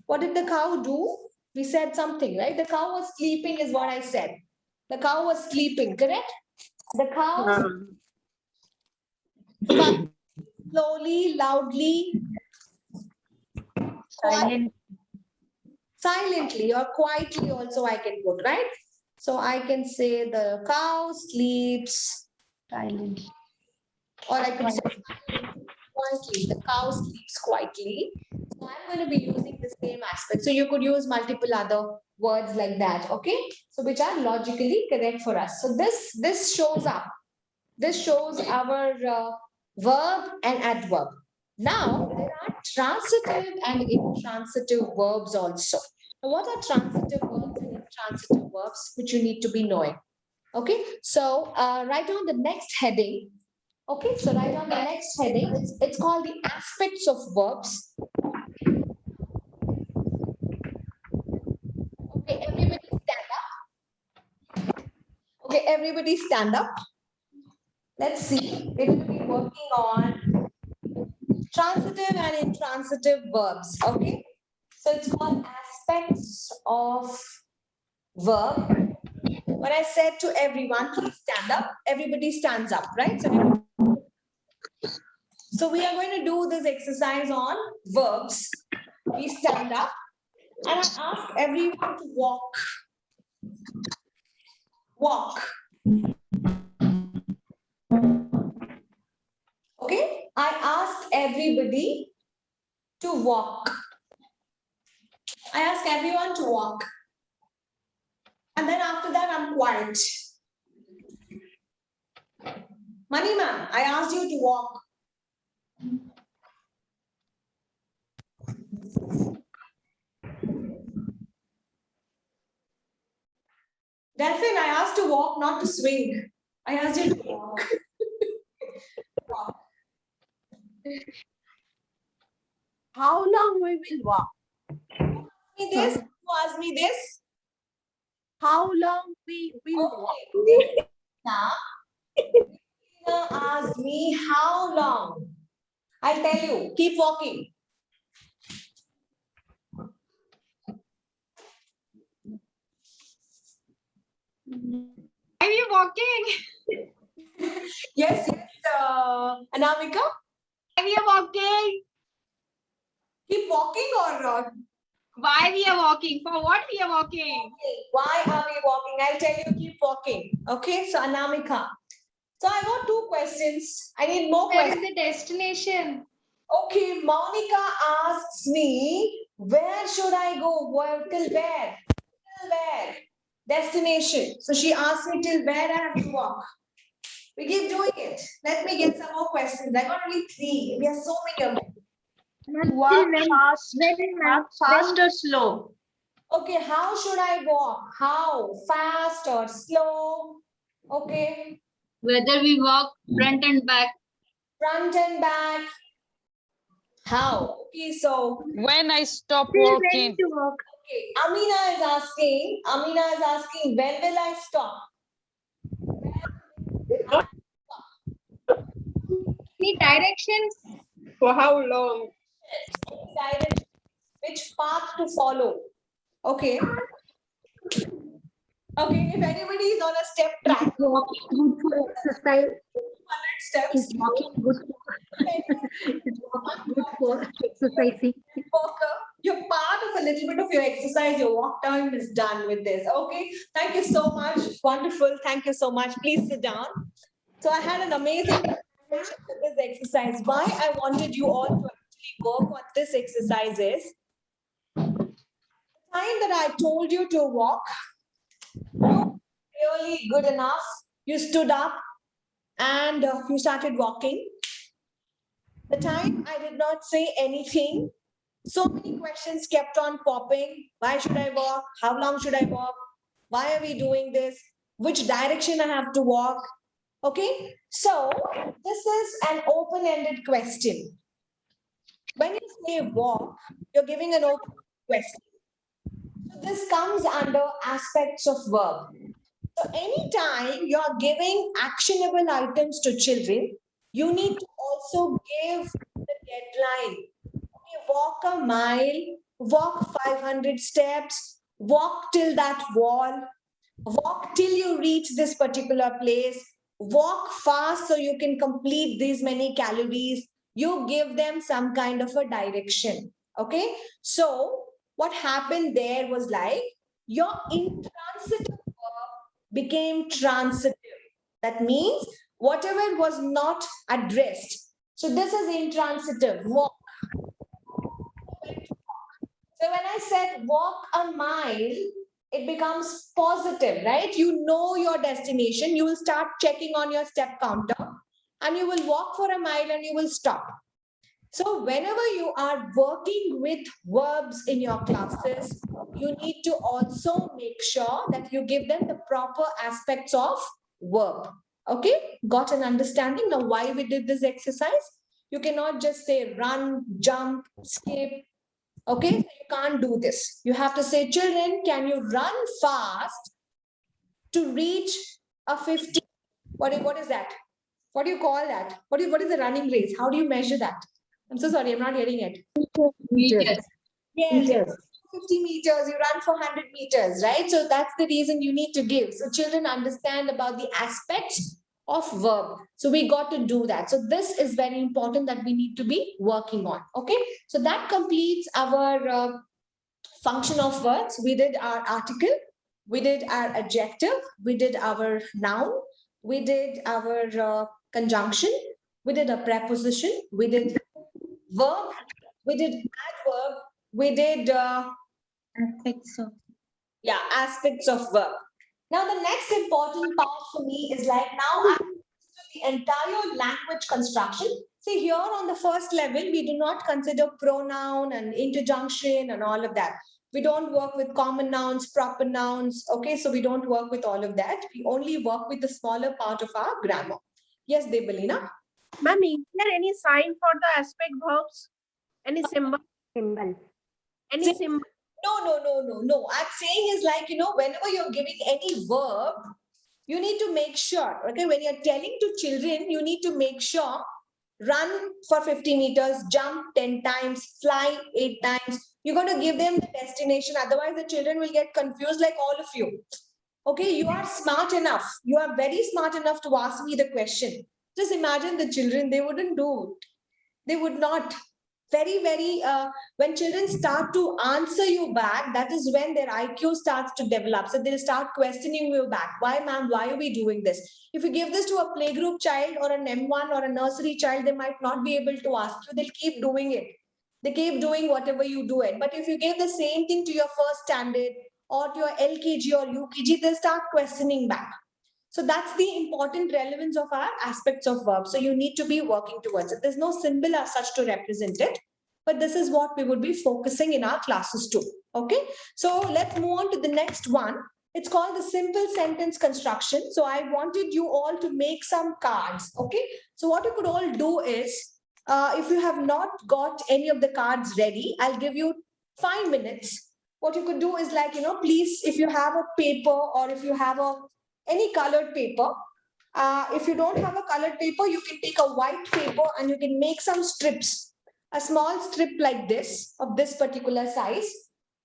what did the cow do? We said something, right? The cow was sleeping is what I said. The cow was sleeping, correct? The cow slowly, loudly, Silent. silently or quietly also I can put, right? So I can say the cow sleeps, Silent. or I could say quietly. The cow sleeps quietly. So I'm going to be using the same aspect. So you could use multiple other words like that, okay? So which are logically correct for us. So this shows up. This shows our verb and adverb. Now, there are transitive and intransitive verbs also. Now, what are transitive verbs and intransitive verbs, which you need to be knowing? Okay, so write on the next heading. Okay, so write on the next heading. It's called the aspects of verbs. Okay, everybody stand up. Okay, everybody stand up. Let's see. We're going to be working on transitive and intransitive verbs. Okay. So it's called aspects of verb. When I said to everyone, please stand up, everybody stands up, right? So we are going to do this exercise on verbs. We stand up and I ask everyone to walk. Walk. Okay? I asked everybody to walk. I ask everyone to walk. And then after that, I'm quiet. Money ma'am, I asked you to walk. Delphine, I asked to walk, not to swing. I asked you to walk. Walk. How long we will walk? Me this? Who asked me this? How long we will walk? Okay. Now, Tina asked me how long. I'll tell you. Keep walking. Are you walking? Yes, Anamika, Are you walking? keep walking or not? Why we are walking? For what we are walking? Why are we walking? I'll tell you, keep walking. Okay, so Anamika. So I got two questions. I need more Where is questions. the destination? Okay, Monica asks me, where should I go? Where, till where? Till where? Destination. So she asked me till where I have to walk. We keep doing it. Let me get some more questions. I got only three. We are so many of them. Walk fast or slow? Okay, how should I walk? How? Fast or slow? Okay, Whether we walk front and back. front and back. How? Okay, so When I stop walking, okay, Amina is asking, when will I stop? Any directions? For how long? Decided which path to follow. Okay. Okay, if anybody is on a step track, Walking good for exercise. 100 steps. Is walking good for exercising. Walker, you're part of a little bit of your exercise. Your walk time is done with this. Okay. Thank you so much. Wonderful. Thank you so much. Please sit down. So I had an amazing preparation for this exercise. Why I wanted you all to actually work on this exercise is the time that I told you to walk, really good enough. You stood up and you started walking. The time I did not say anything, so many questions kept on popping. Why should I walk? How long should I walk? Why are we doing this? Which direction I have to walk? Okay, so this is an open-ended question. When you say walk, you're giving an open question. So this comes under aspects of verb. So anytime you're giving actionable items to children, you need to also give the deadline. Okay, walk a mile, walk 500 steps, walk till that wall, walk till you reach this particular place, walk fast so you can complete these many calories. You give them some kind of a direction. Okay, so what happened there was like your intransitive verb became transitive. That means whatever was not addressed. So this is intransitive, walk. So when I said walk a mile, it becomes positive, right? You know your destination. You will start checking on your step counter and you will walk for a mile and you will stop. So whenever you are working with verbs in your classes, you need to also make sure that you give them the proper aspects of verb. Okay, got an understanding now why we did this exercise? You cannot just say run, jump, skip. Okay, so you can't do this. You have to say, children, can you run fast to reach a 50? What is that? What do you call that? What is the running race? How do you measure that? I'm so sorry, I'm not hearing it. Meters. Yes, Meters. 50 meters, you run for 100 meters, right? So that's the reason you need to give. So children understand about the aspects of verb. So we got to do that. So this is very important that we need to be working on. Okay. So that completes our function of words. We did our article, we did our adjective, we did our noun, we did our conjunction, we did a preposition, we did verb, we did adverb, we did Aspects of. yeah, aspects of verb. Now the next important part for me is like now I'm the entire language construction. See here on the first level, we do not consider pronoun and interjunction and all of that. We don't work with common nouns, proper nouns. Okay, so we don't work with all of that. We only work with the smaller part of our grammar. Yes, Debalina? Ma'am, is there any sign for the aspect verbs? Any symbol? Symbol. Any symbol? No. I'm saying is like, whenever you're giving any verb, you need to make sure, okay, when you're telling to children, you need to make sure run for 50 meters, jump 10 times, fly 8 times. You're going to give them the destination. Otherwise, the children will get confused like all of you. Okay, you are smart enough. You are very smart enough to ask me the question. Just imagine the children, they wouldn't do it. They would not. When children start to answer you back, that is when their IQ starts to develop. So they'll start questioning you back. Why, ma'am? Why are we doing this? If you give this to a playgroup child or an M1 or a nursery child, they might not be able to ask you. They'll keep doing it. They keep doing whatever you do it. But if you give the same thing to your first standard or to your LKG or UKG, they'll start questioning back. So that's the important relevance of our aspects of verb. So you need to be working towards it. There's no symbol as such to represent it, but this is what we would be focusing in our classes too. Okay, so let's move on to the next one. It's called the simple sentence construction. So I wanted you all to make some cards. Okay, so what you could all do is, if you have not got any of the cards ready, I'll give you 5 minutes. What you could do is like, please, if you have a paper or if you have any colored paper. If you don't have a colored paper, you can take a white paper and you can make some strips. A small strip like this, of this particular size.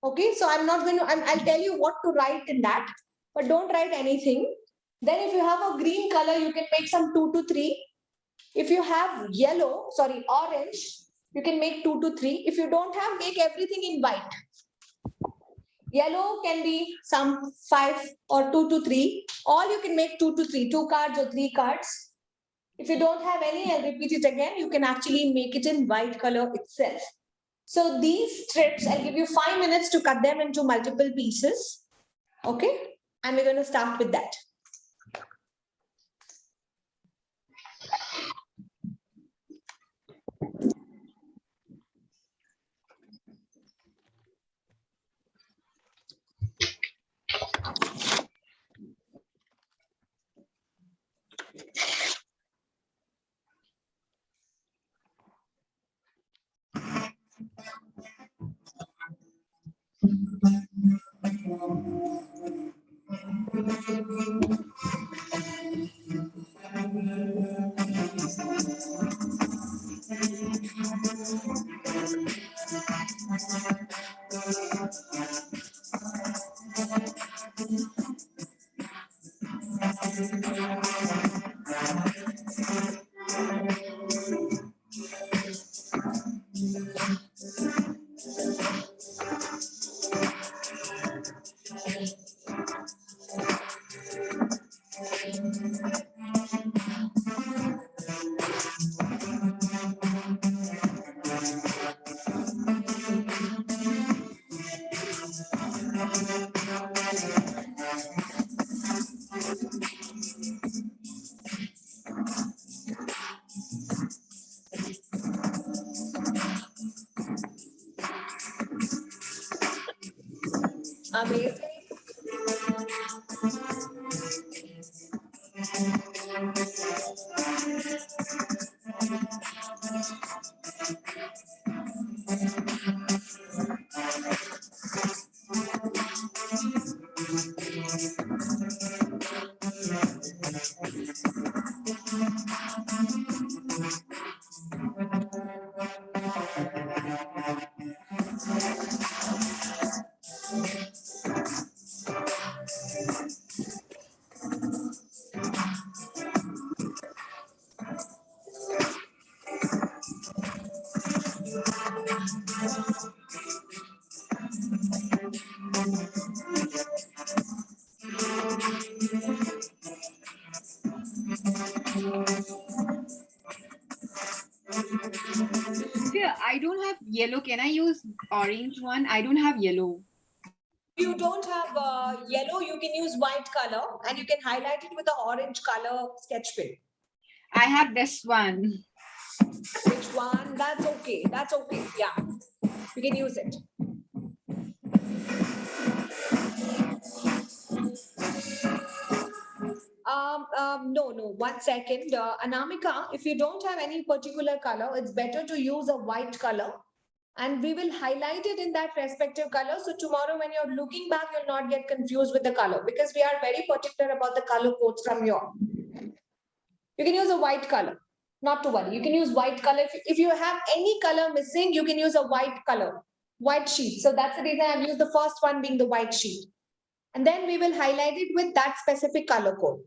Okay, so I'm not going to, I'll tell you what to write in that, but don't write anything. Then if you have a green color, you can make some 2 to 3. If you have orange, you can make 2 to 3. If you don't have, make everything in white. Yellow can be some 5 or 2 to 3. All you can make 2 to 3, 2 cards or 3 cards. If you don't have any, I'll repeat it again. You can actually make it in white color itself. So these strips, I'll give you 5 minutes to cut them into multiple pieces. Okay. And we're going to start with that. Amazing. Dear, I don't have yellow. Can I use orange one? I don't have yellow. If you don't have yellow, you can use white color and you can highlight it with the orange color sketch pen. I have this one. Which one? That's okay. That's okay. Yeah, you can use it. No. 1 second. Anamika, if you don't have any particular color, it's better to use a white color and we will highlight it in that respective color. So tomorrow when you're looking back, you'll not get confused with the color because we are very particular about the color codes from here. You can use a white color. Not to worry. You can use white color. If you have any color missing, you can use a white color, white sheet. So that's the reason I've used the first one being the white sheet. And then we will highlight it with that specific color code.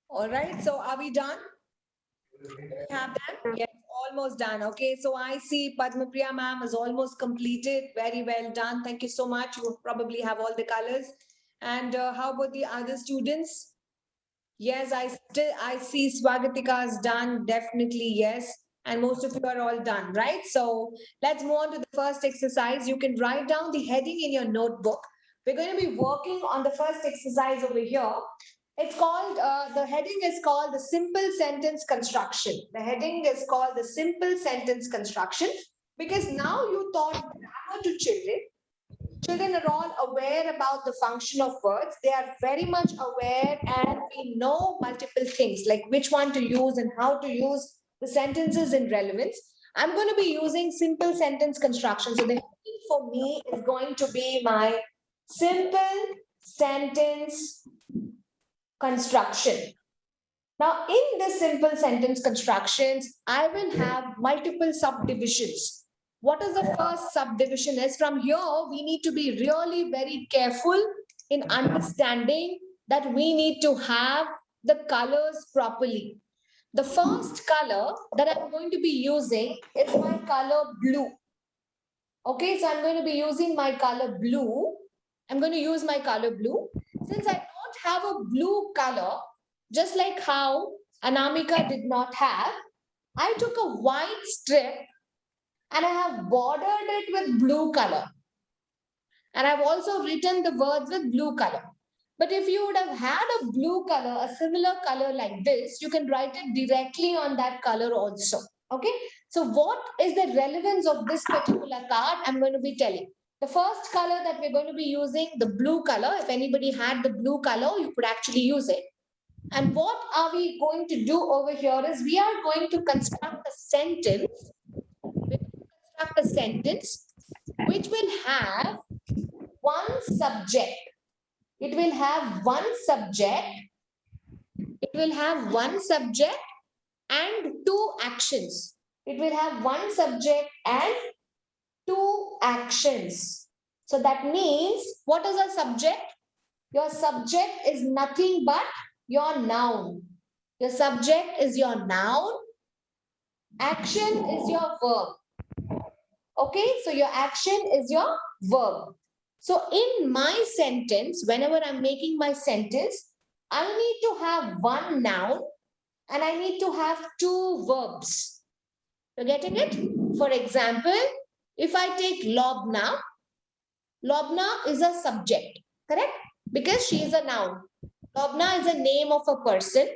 All right, so are we done? We have that? Yes, almost done. Okay, so I see Padmapriya ma'am is almost completed. Very well done. Thank you so much. You probably have all the colors. And how about the other students? Yes, I see Swagatika is done. Definitely yes. And most of you are all done, right? So let's move on to the first exercise. You can write down the heading in your notebook. We're going to be working on the first exercise over here. It's called, the heading is called the simple sentence construction. The heading is called the simple sentence construction because now you taught grammar to children. Children are all aware about the function of words. They are very much aware and we know multiple things like which one to use and how to use the sentences in relevance. I'm going to be using simple sentence construction. So the heading for me is going to be my simple sentence construction. Now, in the simple sentence constructions, I will have multiple subdivisions. What is the first subdivision is from here, we need to be really very careful in understanding that we need to have the colors properly. The first color that I'm going to be using is my color blue. Okay, so I'm going to be using my color blue. I'm going to use my color blue. Since I don't have a blue color, just like how Anamika did not have, I took a white strip and I have bordered it with blue color. And I've also written the words with blue color. But if you would have had a blue color, a similar color like this, you can write it directly on that color also. Okay. So what is the relevance of this particular card? I'm going to be telling. The first color that we're going to be using, the blue color. If anybody had the blue color, you could actually use it. And what are we going to do over here is we are going to construct a sentence. We're going to construct a sentence which will have one subject. It will have one subject. It will have one subject and two actions. It will have one subject and two actions. So that means, what is a subject? Your subject is nothing but your noun. Your subject is your noun. Action is your verb. Okay, so your action is your verb. So in my sentence, whenever I'm making my sentence, I need to have one noun and I need to have two verbs. You're getting it? For example, if I take Lobna, Lobna is a subject, correct? Because she is a noun. Lobna is a name of a person.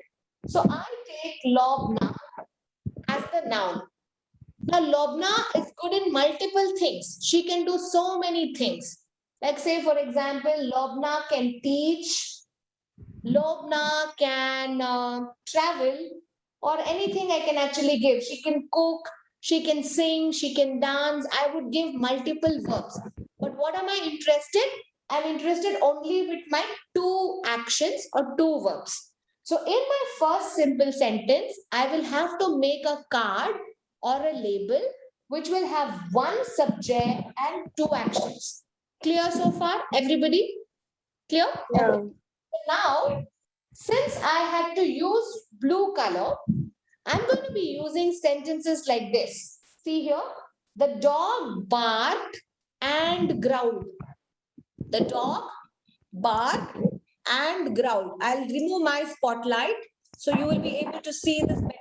So I take Lobna as the noun. Now, Lobna is good in multiple things. She can do so many things. Like say, for example, Lobna can teach, Lobna can travel, or anything I can actually give. She can cook, she can sing, she can dance. I would give multiple verbs. But what am I interested? I'm interested only with my two actions or two verbs. So in my first simple sentence, I will have to make a card or a label which will have one subject and two actions. Clear so far, everybody? Clear? Yeah. Okay. Now, since I had to use blue color, I'm going to be using sentences like this. See here, the dog barked and growled. The dog barked and growled. I'll remove my spotlight so you will be able to see this better.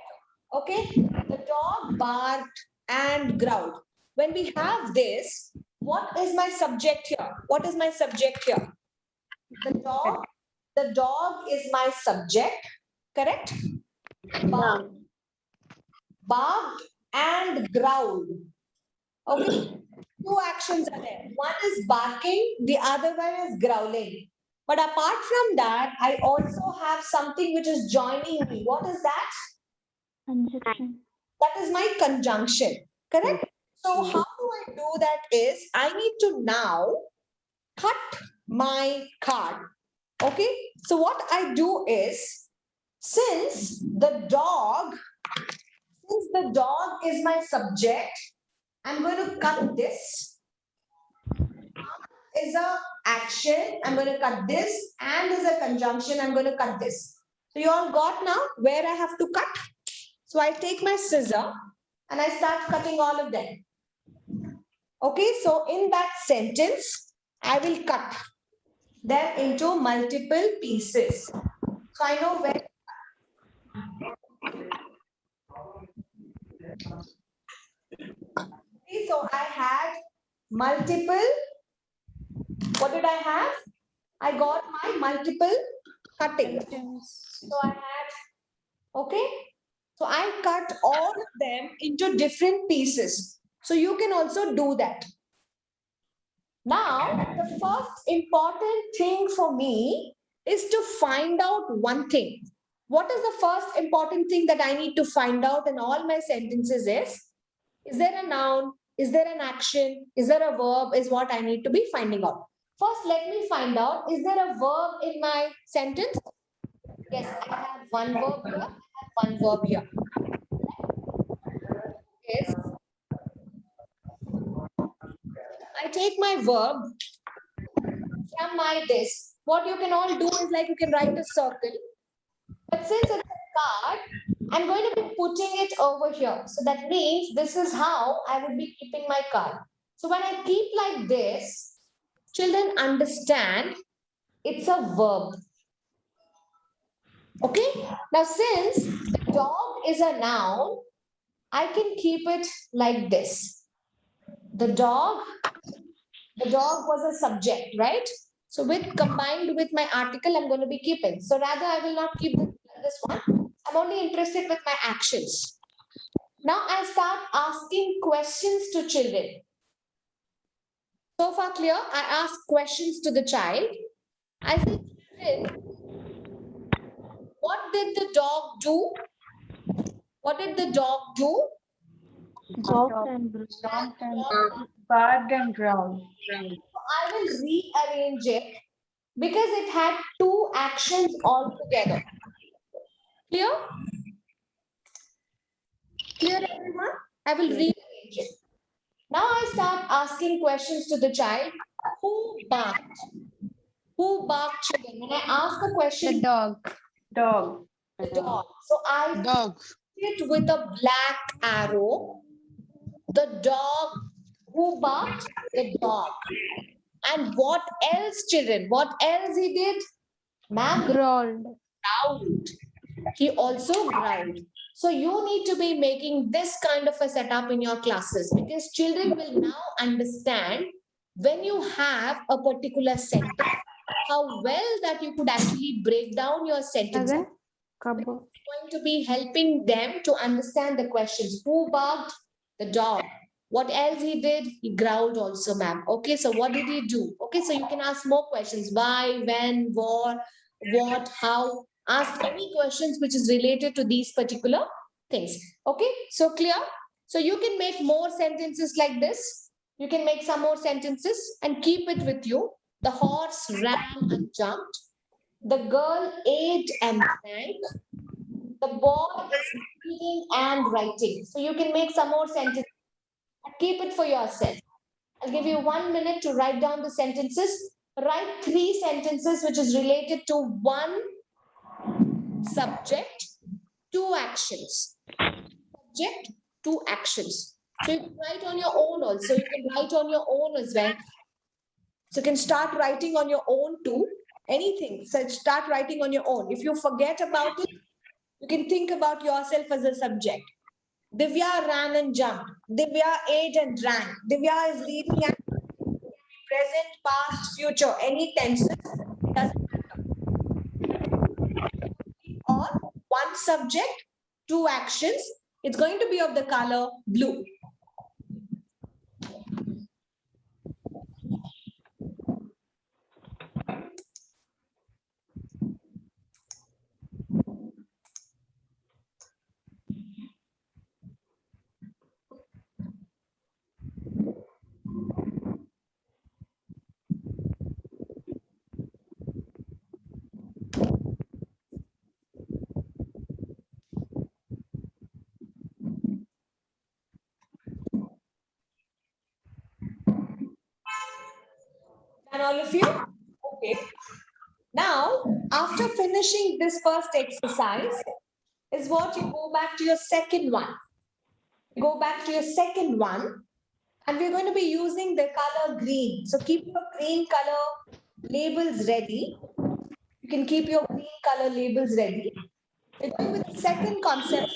Okay, the dog barked and growled. When we have this, what is my subject here? What is my subject here? The dog is my subject, correct? Barked, barked and growled. Okay, two actions are there. One is barking, the other one is growling. But apart from that, I also have something which is joining me. What is that? Conjunction. That is my conjunction, correct? So how do I do that is, I need to now cut my card. Okay, so what I do is, since the dog is my subject, I'm going to cut this. Is a action, I'm going to cut this, and is a conjunction, I'm going to cut this. So you all got now where I have to cut? So I take my scissor and I start cutting all of them. Okay, so in that sentence, I will cut them into multiple pieces. So I know where. Okay, so I had multiple. What did I have? I got my multiple cuttings. So I had, okay. So I cut all of them into different pieces. So you can also do that. Now, the first important thing for me is to find out one thing. What is the first important thing that I need to find out in all my sentences is there a noun? Is there an action? Is there a verb? Is what I need to be finding out. First, let me find out, is there a verb in my sentence? Yes, I have one verb here. I have one verb here. Yes. I take my verb from my this. What you can all do is like you can write a circle. But since it's a card, I'm going to be putting it over here. So that means this is how I would be keeping my card. So when I keep like this, children understand it's a verb. Okay. Now since the dog is a noun, I can keep it like this. The dog was a subject, right? So with combined with my article, I'm going to be keeping. So rather, I will not keep this one. I'm only interested with my actions. Now I start asking questions to children. So far clear? I ask questions to the child. I say, children, what did the dog do? What did the dog do? Barked and Barked and growled. I will rearrange it because it had two actions altogether. Clear? Clear, everyone? I will rearrange it. Now I start asking questions to the child. Who barked? Who barked, children? When I ask a question, Dog. Dog. the dog. So I Dog. it with a black arrow. The dog. Who barked? The dog. And what else, children? What else he did? Ma'am, Growled. growled. He also growled. So you need to be making this kind of a setup in your classes because children will now understand when you have a particular sentence, how well that you could actually break down your sentence. Again? It's going to be helping them to understand the questions. Who barked? The dog. What else he did? He growled also, ma'am. Okay, so what did he do? Okay, so you can ask more questions. Why, when, what, how. Ask any questions which is related to these particular things. Okay, so clear? So you can make more sentences like this. You can make some more sentences and keep it with you. The horse ran and jumped. The girl ate and drank. The boy is reading and writing. So you can make some more sentences. Keep it for yourself. I'll give you 1 minute to write down the sentences. Write 3 sentences which is related to one subject, 2 actions. Subject, 2 actions. So you can write on your own also. You can write on your own as well. So you can start writing on your own too. Anything. So start writing on your own. If you forget about it, you can think about yourself as a subject. Divya ran and jumped. Divya ate and drank. Divya is reading and present, past, future. Any tenses doesn't matter. Or one subject, 2 actions. It's going to be of the color blue. And all of you? Okay. Now, after finishing this first exercise, is what you go back to your second one. You go back to your second one, and we're going to be using the color green. So keep your green color labels ready. You can keep your green color labels ready. We're going with the second conception.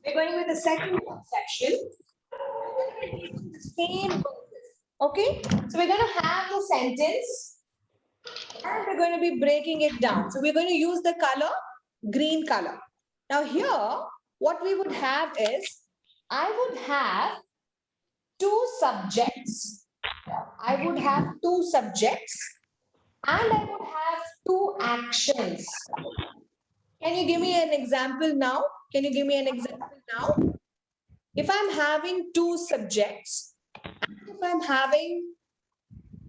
We're going with the second conception. We're going to be using the same process. Okay? So we're going to have the sentence and we're going to be breaking it down. So we're going to use the color green color. Now here, what we would have is, I would have 2 subjects. I would have 2 subjects and I would have 2 actions. Can you give me an example now? Can you give me an example now? If I'm having 2 subjects, and if I'm having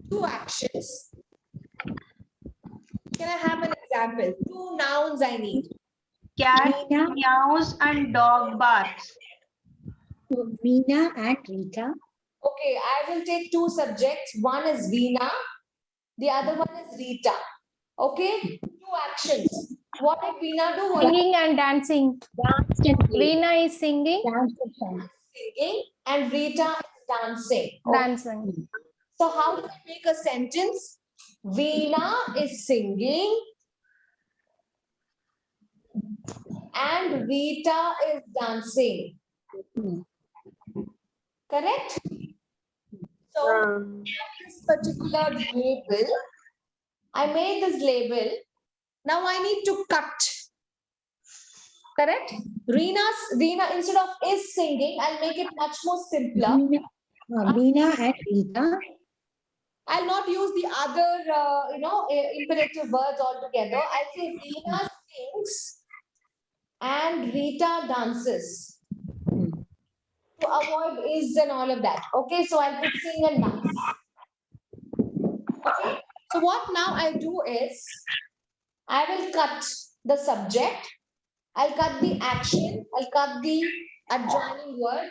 2 actions, can I have an example? 2 nouns I need. Cat meows and dog barks. Veena and Rita. Okay, I will take 2 subjects. One is Veena, the other one is Rita. Okay, 2 actions. What did Veena do? What Singing and dancing. Veena is singing. singing and Rita is dancing. Okay. Dancing. So how do I make a sentence? Veena is singing and Rita is dancing. Correct? So this particular label, I made this label. Now I need to cut. Correct? Reena, instead of is singing, I'll make it much more simpler. Meena and Rita. I'll not use the other, imperative words altogether. I'll say Reena sings and Rita dances. To avoid is and all of that. Okay, so I'll put sing and dance. Okay, so what now I'll do is, I will cut the subject, I'll cut the action, I'll cut the adjoining word.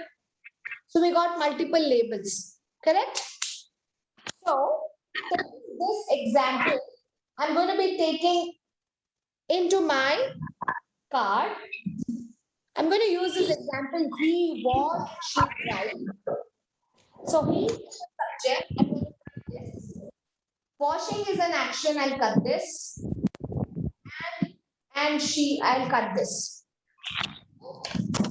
So we got multiple labels, correct? So this example, I'm going to be taking into my card. I'm going to use this example, he was, she, right? So he is the subject, I'm going to cut this. Washing is an action, I'll cut this. And she, I'll cut this.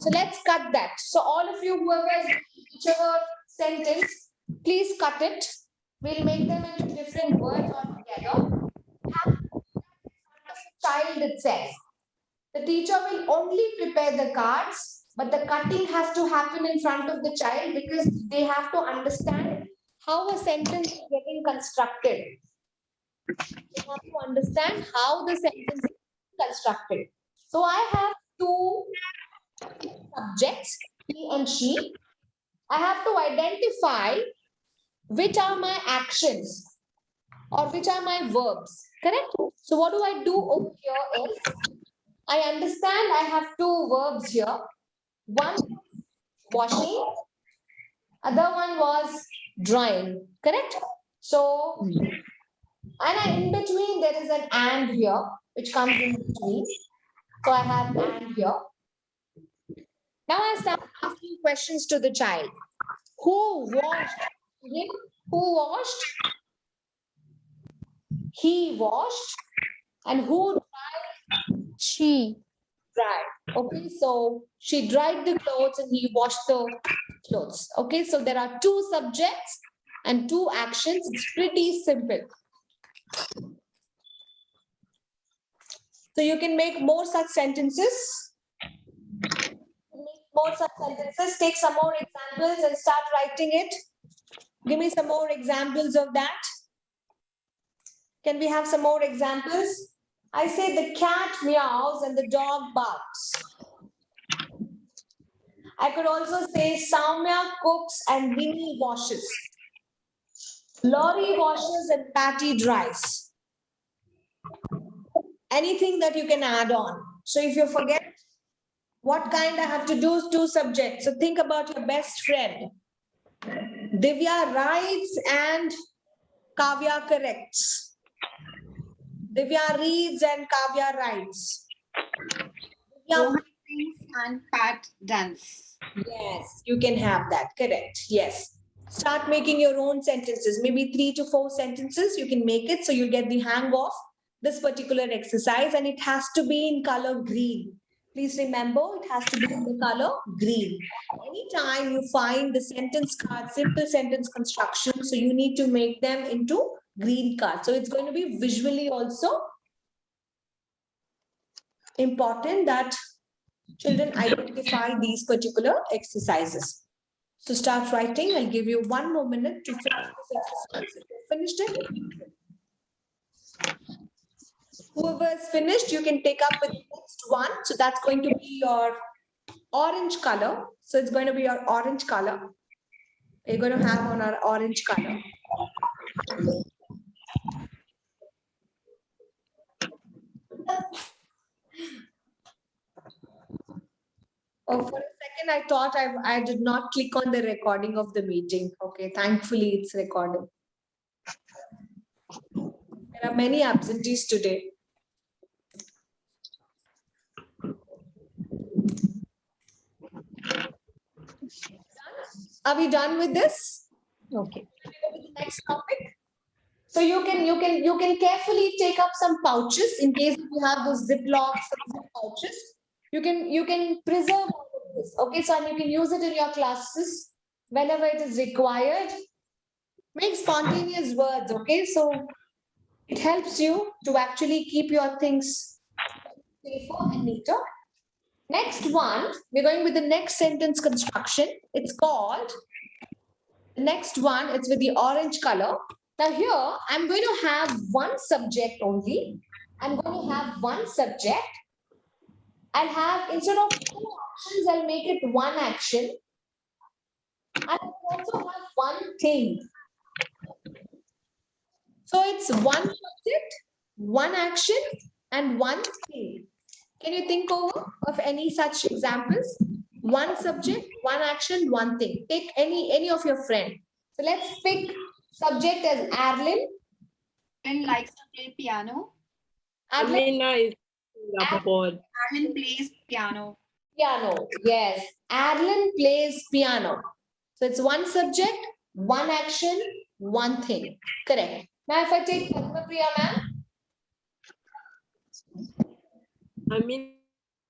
So let's cut that. So all of you, whoever is whichever sentence, please cut it. We'll make them into different words altogether. Have the child itself. The teacher will only prepare the cards, but the cutting has to happen in front of the child because they have to understand how a sentence is getting constructed. They have to understand how the sentence is constructed. So I have two subjects, he and she. I have to identify which are my actions or which are my verbs, correct? So what do I do over here is, I understand I have two verbs here. One washing, other one was drying, correct? So, and in between there is an and here, which comes in between. So I have and here. Now I start asking questions to the child. Who washed him? Who washed? He washed. And who She. dried? Okay, so she dried the clothes and he washed the clothes. Okay, so there are two subjects and two actions. It's pretty simple. So you can make more such sentences. More such sentences. Take some more examples and start writing it. Give me some more examples of that. Can we have some more examples? I say the cat meows and the dog barks. I could also say Soumya cooks and Winnie washes. Laurie washes and Patty dries. Anything that you can add on. So if you forget what kind I have to do, two subjects. So think about your best friend. Divya writes and Kavya corrects. Divya reads and Kavya writes. Divya, Rohan sings and Pat dance. yes, you can have that. Correct. Yes. Start making your own sentences. Maybe 3 to 4 sentences. You can make it so you get the hang of this particular exercise, and it has to be in color green. Please remember, it has to be in the color green. Anytime you find the sentence card, simple sentence construction, so you need to make them into green cards. So it's going to be visually also important that children identify these particular exercises. So start writing. I'll give you 1 more minute to finish this exercise. If you finished it, whoever is finished, you can take up with the next one. So that's going to be your orange color. So it's going to be your orange color. We're going to have on our orange color. Oh, for a second, I thought I did not click on the recording of the meeting. Okay, thankfully it's recording. There are many absentees today. Are we done with this? Okay. Shall we go to the next topic? So you can carefully take up some pouches in case you have those Ziplocs or zip pouches. You can preserve all of this. Okay, so and you can use it in your classes whenever it is required. Make spontaneous words, okay? So it helps you to actually keep your things safer and neater. Next one, we're going with the next sentence construction. It's called, the next one, it's with the orange color. Now here, I'm going to have one subject only. I'm going to have one subject. I'll have, instead of two actions, I'll make it one action. I'll also have one thing. So it's one subject, one action, and one thing. Can you think over of any such examples? One subject, one action, one thing. Take any of your friend. So let's pick subject as Arlen. Arlen likes to play piano. Arlen, Amina is board. Arlen plays piano. piano. Yes, Arlen plays piano. So it's one subject, one action, one thing. Correct. Now if I take Padmapriya ma'am, Amina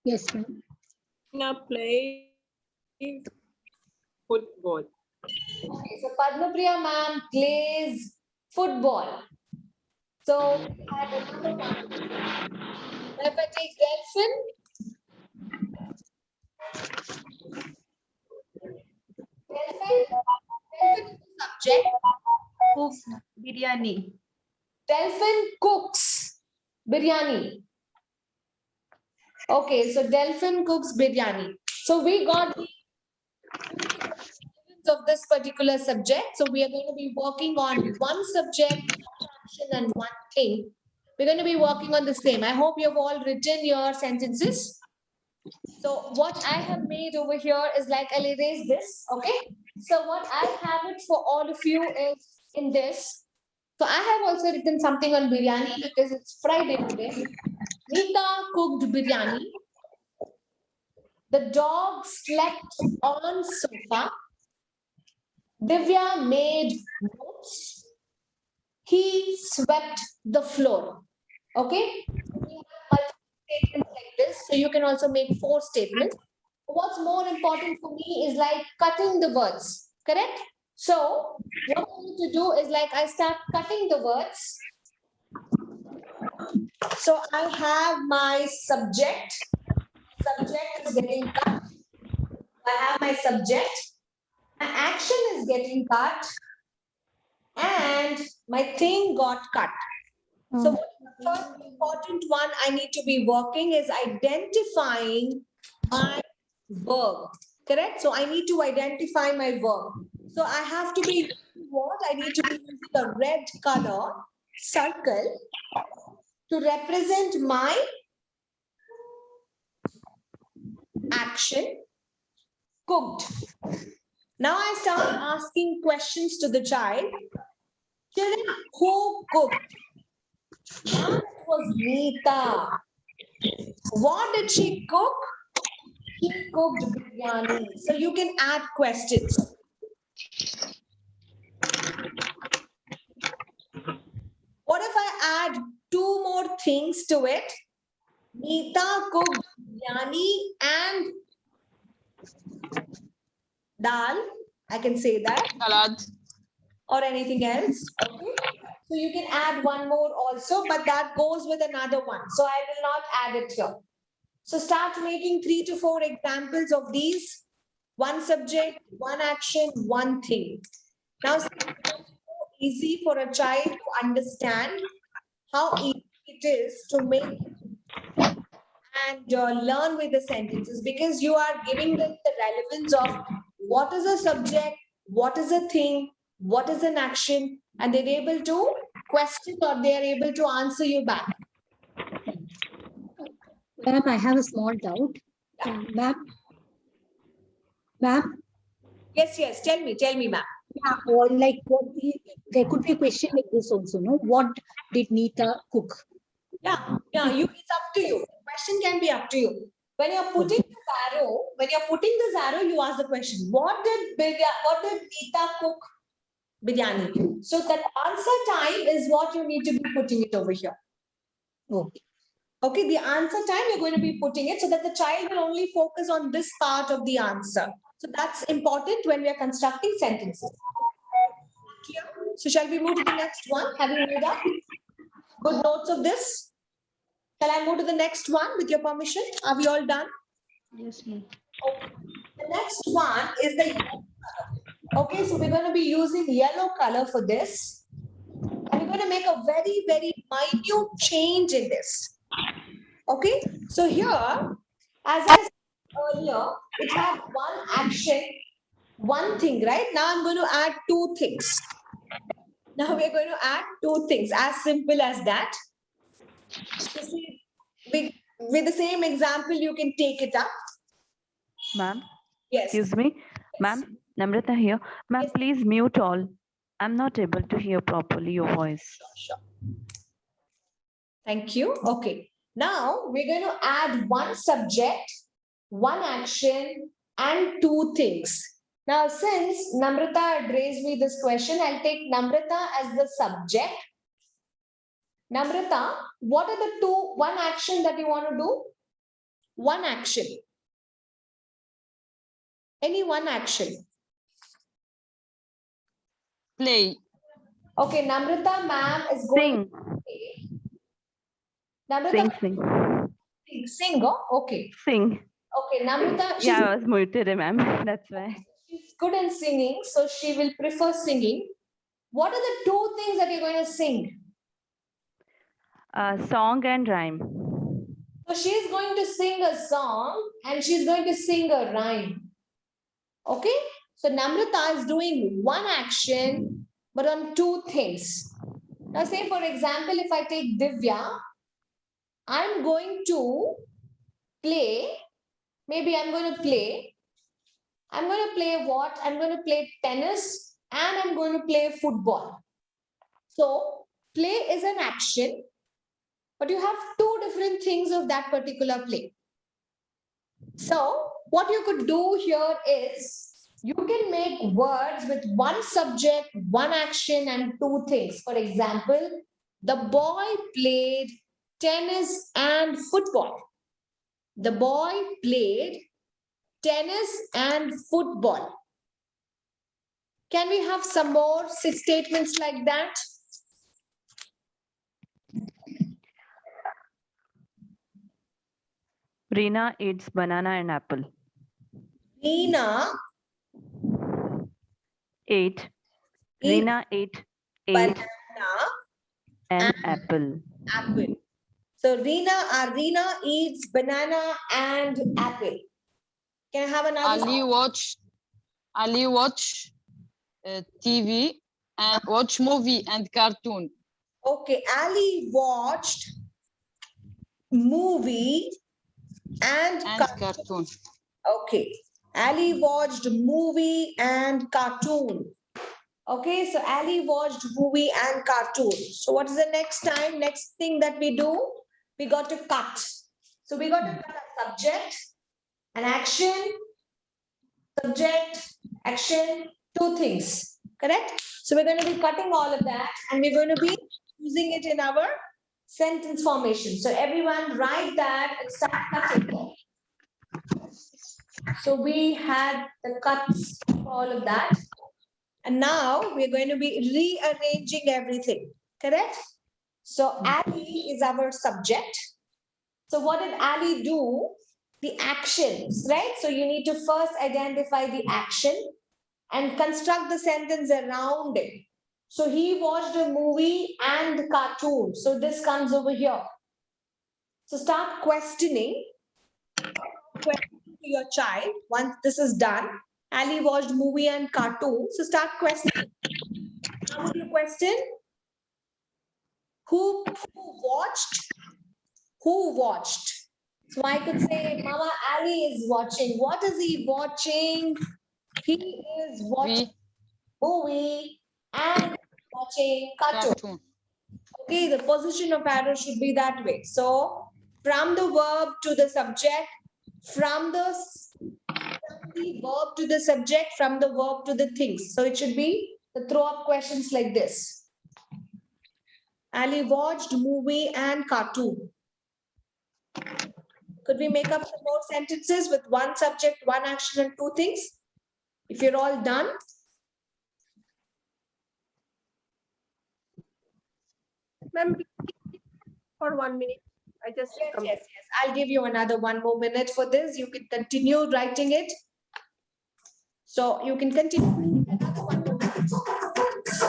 Yes, ma'am. plays football. okay, so Padmapriya ma'am plays football. So I have another one. Now if I take Delphin, Delphin is the subject. Cooks biryani. Delphin cooks biryani. Okay, so Delphin cooks biryani. So we got the of this particular subject. So we are going to be working on one subject, one action, and one thing. We're going to be working on the same. I hope you've all written your sentences. So what I have made over here is like, I'll erase this, okay? So what I have it for all of you is in this. So I have also written something on biryani because it's Friday today. Nita cooked biryani. The dog slept on sofa. Divya made notes. He swept the floor. Okay? We have multiple statements like this. So you can also make 4 statements. What's more important for me is like cutting the words. Correct? So what I need to do is like I start cutting the words. So I have my subject. Subject is getting cut. I have my subject. My action is getting cut. And my thing got cut. So what is the first important one I need to be working is identifying my verb. Correct? So I need to identify my verb. So I have to be using what? I need to be using a red color circle to represent my action, cooked. Now I start asking questions to the child. Children, who cooked? Ma'am, it was Nita. What did she cook? She cooked biryani. So you can add questions. What if I add 2 more things to it? Nita cooked biryani and dal. I can say that. Salad. Or anything else. Okay. So you can add one more also, but that goes with another one. So I will not add it here. So start making 3 to 4 examples of these. One subject, one action, one thing. Now, it's easy for a child to understand how easy it is to make and learn with the sentences because you are giving them the relevance of what is a subject, what is a thing, what is an action, and they're able to question or they are able to answer you back. Ma'am, I have a small doubt. Ma'am, ma'am, Yes, yes. Tell me, ma'am. yeah, or like there could be a question like this also, no? What did Nita cook? Yeah, it's up to you. The question can be up to you. When you're putting this arrow, you ask the question, what did Nita cook biryani? So that answer time is what you need to be putting it over here. Okay. Okay, the answer time you're going to be putting it so that the child will only focus on this part of the answer. So that's important when we are constructing sentences. Clear? So shall we move to the next one? Have you made up good notes of this? Shall I move to the next one with your permission? Are we all done? Yes, ma'am. Okay. The next one is the yellow color. Okay, so we're going to be using yellow color for this. And we're going to make a very, very minute change in this. Okay, so here, as I said earlier, it had one action, one thing, right? Now I'm going to add two things. Now we're going to add two things, as simple as that. So see, with the same example, you can take it up. Ma'am, Yes. excuse me. Ma'am, Namrata here. Ma'am, Yes. please mute all. I'm not able to hear properly your voice. Sure. Thank you. Okay. Now we're going to add one subject, one action, and two things. Now, since Namrata had raised me this question, I'll take Namrata as the subject. Namrata, what are the one action that you want to do? One action. Any one action. Play. Okay, Namrata ma'am is going Sing, to Namrata, sing, sing, sing, oh? Okay. sing. Okay, Namrata, she's, Yeah, I was muted, ma'am. That's why. she's good in singing, so she will prefer singing. What are the two things that you're going to sing? Song and rhyme. So she's going to sing a song and she's going to sing a rhyme. Okay? So Namrata is doing one action, but on two things. Now, say for example, if I take Divya, I'm going to play. Maybe I'm going to play. I'm going to play what? I'm going to play tennis and I'm going to play football. So, play is an action, but you have two different things of that particular play. So, what you could do here is you can make words with one subject, one action, and two things. For example, the boy played tennis and football. The boy played tennis and football. Can we have some more statements like that? Reena eats banana and apple. Reena Ate. eats Reena ate banana an and apple. apple. So Reena eats banana and apple. Can I have another? Ali watch TV and watch movie and cartoon. Okay, Ali watched movie and Cartoon. Okay, Ali watched movie and cartoon. Okay, so Ali watched movie and cartoon. So what is the next thing that we do? We got to cut. So we got to cut a subject, an action, subject, action, two things. Correct? So we're going to be cutting all of that and we're going to be using it in our sentence formation. So everyone write that and start cutting. So we had the cuts for all of that. And now we're going to be rearranging everything. Correct? So Ali is our subject. So what did Ali do? The actions, right? So you need to first identify the action and construct the sentence around it. So he watched a movie and cartoon. So this comes over here. So start questioning to your child. Once this is done, Ali watched movie and cartoon. So start questioning. How would you question? Who watched? Who watched? So I could say, Mama Ali is watching. What is he watching? He is watching movie and watching cartoon. Okay, the position of arrow should be that way. So from the verb to the subject, from the verb to the subject, from the verb to the things. So it should be the throw up questions like this. Ali watched movie and cartoon. Could we make up some more sentences with one subject, one action, and two things? If you're all done. Ma'am, for 1 minute. I just Yes, come. yes, yes. I'll give you another 1 more minute for this. You can continue writing it. So you can continue. Another 1 more minute.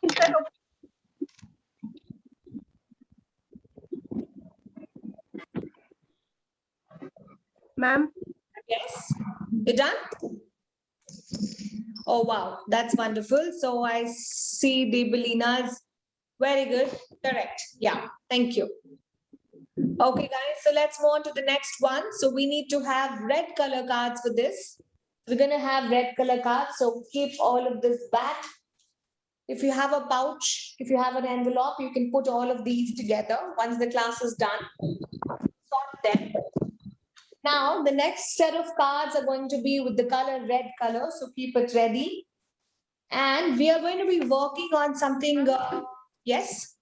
Is that okay? Ma'am, Yes. You done? Oh, wow. That's wonderful. So I see the Belina's very good. Correct. Yeah. Thank you. Okay, guys. So let's move on to the next one. So we need to have red color cards for this. We're going to have red color cards. So keep all of this back. If you have a pouch, if you have an envelope, you can put all of these together. Once the class is done, sort them. Now, the next set of cards are going to be with the color red color. So keep it ready. And we are going to be working on something. Yes.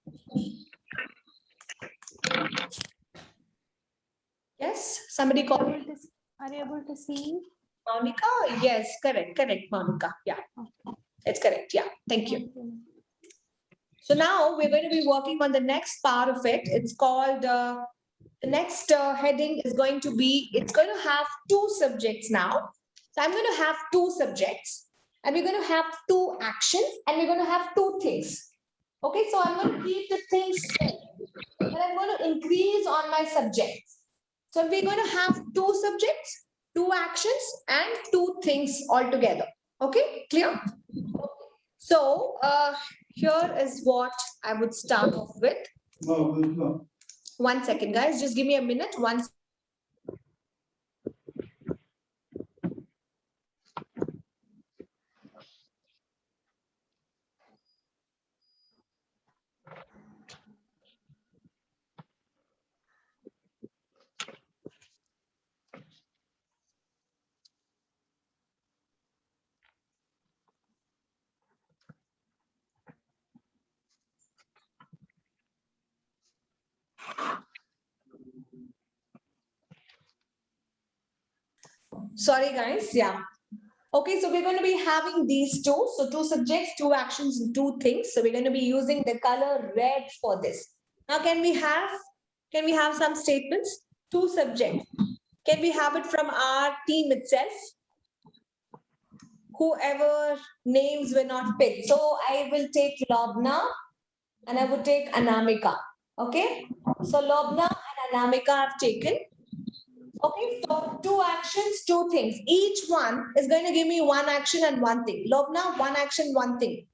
Yes. Somebody called Are you able to see? Monica. Yes. Correct. Correct. Monica. Yeah. It's correct. Yeah. Thank you. So now we're going to be working on the next part of it. It's called, the next heading is going to be, it's going to have two subjects now. So I'm going to have two subjects and we're going to have two actions and we're going to have two things. Okay, so I'm going to keep the things same, but I'm going to increase on my subjects. So we're going to have two subjects, two actions and two things altogether. Okay, clear? Okay. So here is what I would start off with. No. 1 second, guys. Just give me a minute. Sorry, guys. Yeah. Okay, so we're going to be having these two. So two subjects, two actions, and two things. So we're going to be using the color red for this. Now, can we have some statements? Two subjects. Can we have it from our team itself? Whoever names were not picked. So I will take Lobna and I would take Anamika. Okay. So Lobna and Anamika have taken. Okay, so two actions, two things. Each one is going to give me one action and one thing. Lobna, one action, one thing.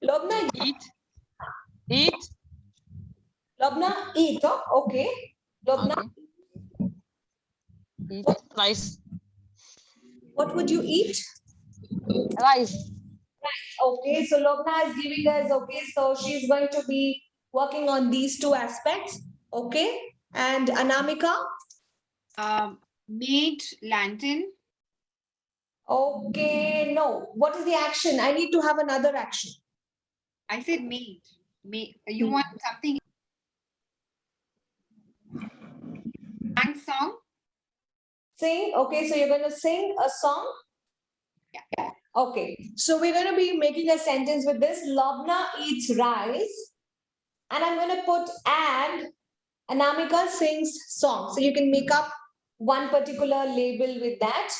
Lobna, Eat. Lobna, eat. Oh, okay. Lobna, Okay. Eat rice. what would you eat? Rice. Okay, so Lobna is giving us, okay, so she's going to be working on these two aspects. Okay, and Anamika? Made lantern. Okay, no. What is the action? I need to have another action. I said made. You want something? Sang song. Sing. Okay, so you're going to sing a song? Yeah. Okay, so we're going to be making a sentence with this. Lobna eats rice. And I'm going to put and Anamika sings song. So you can make up one particular label with that.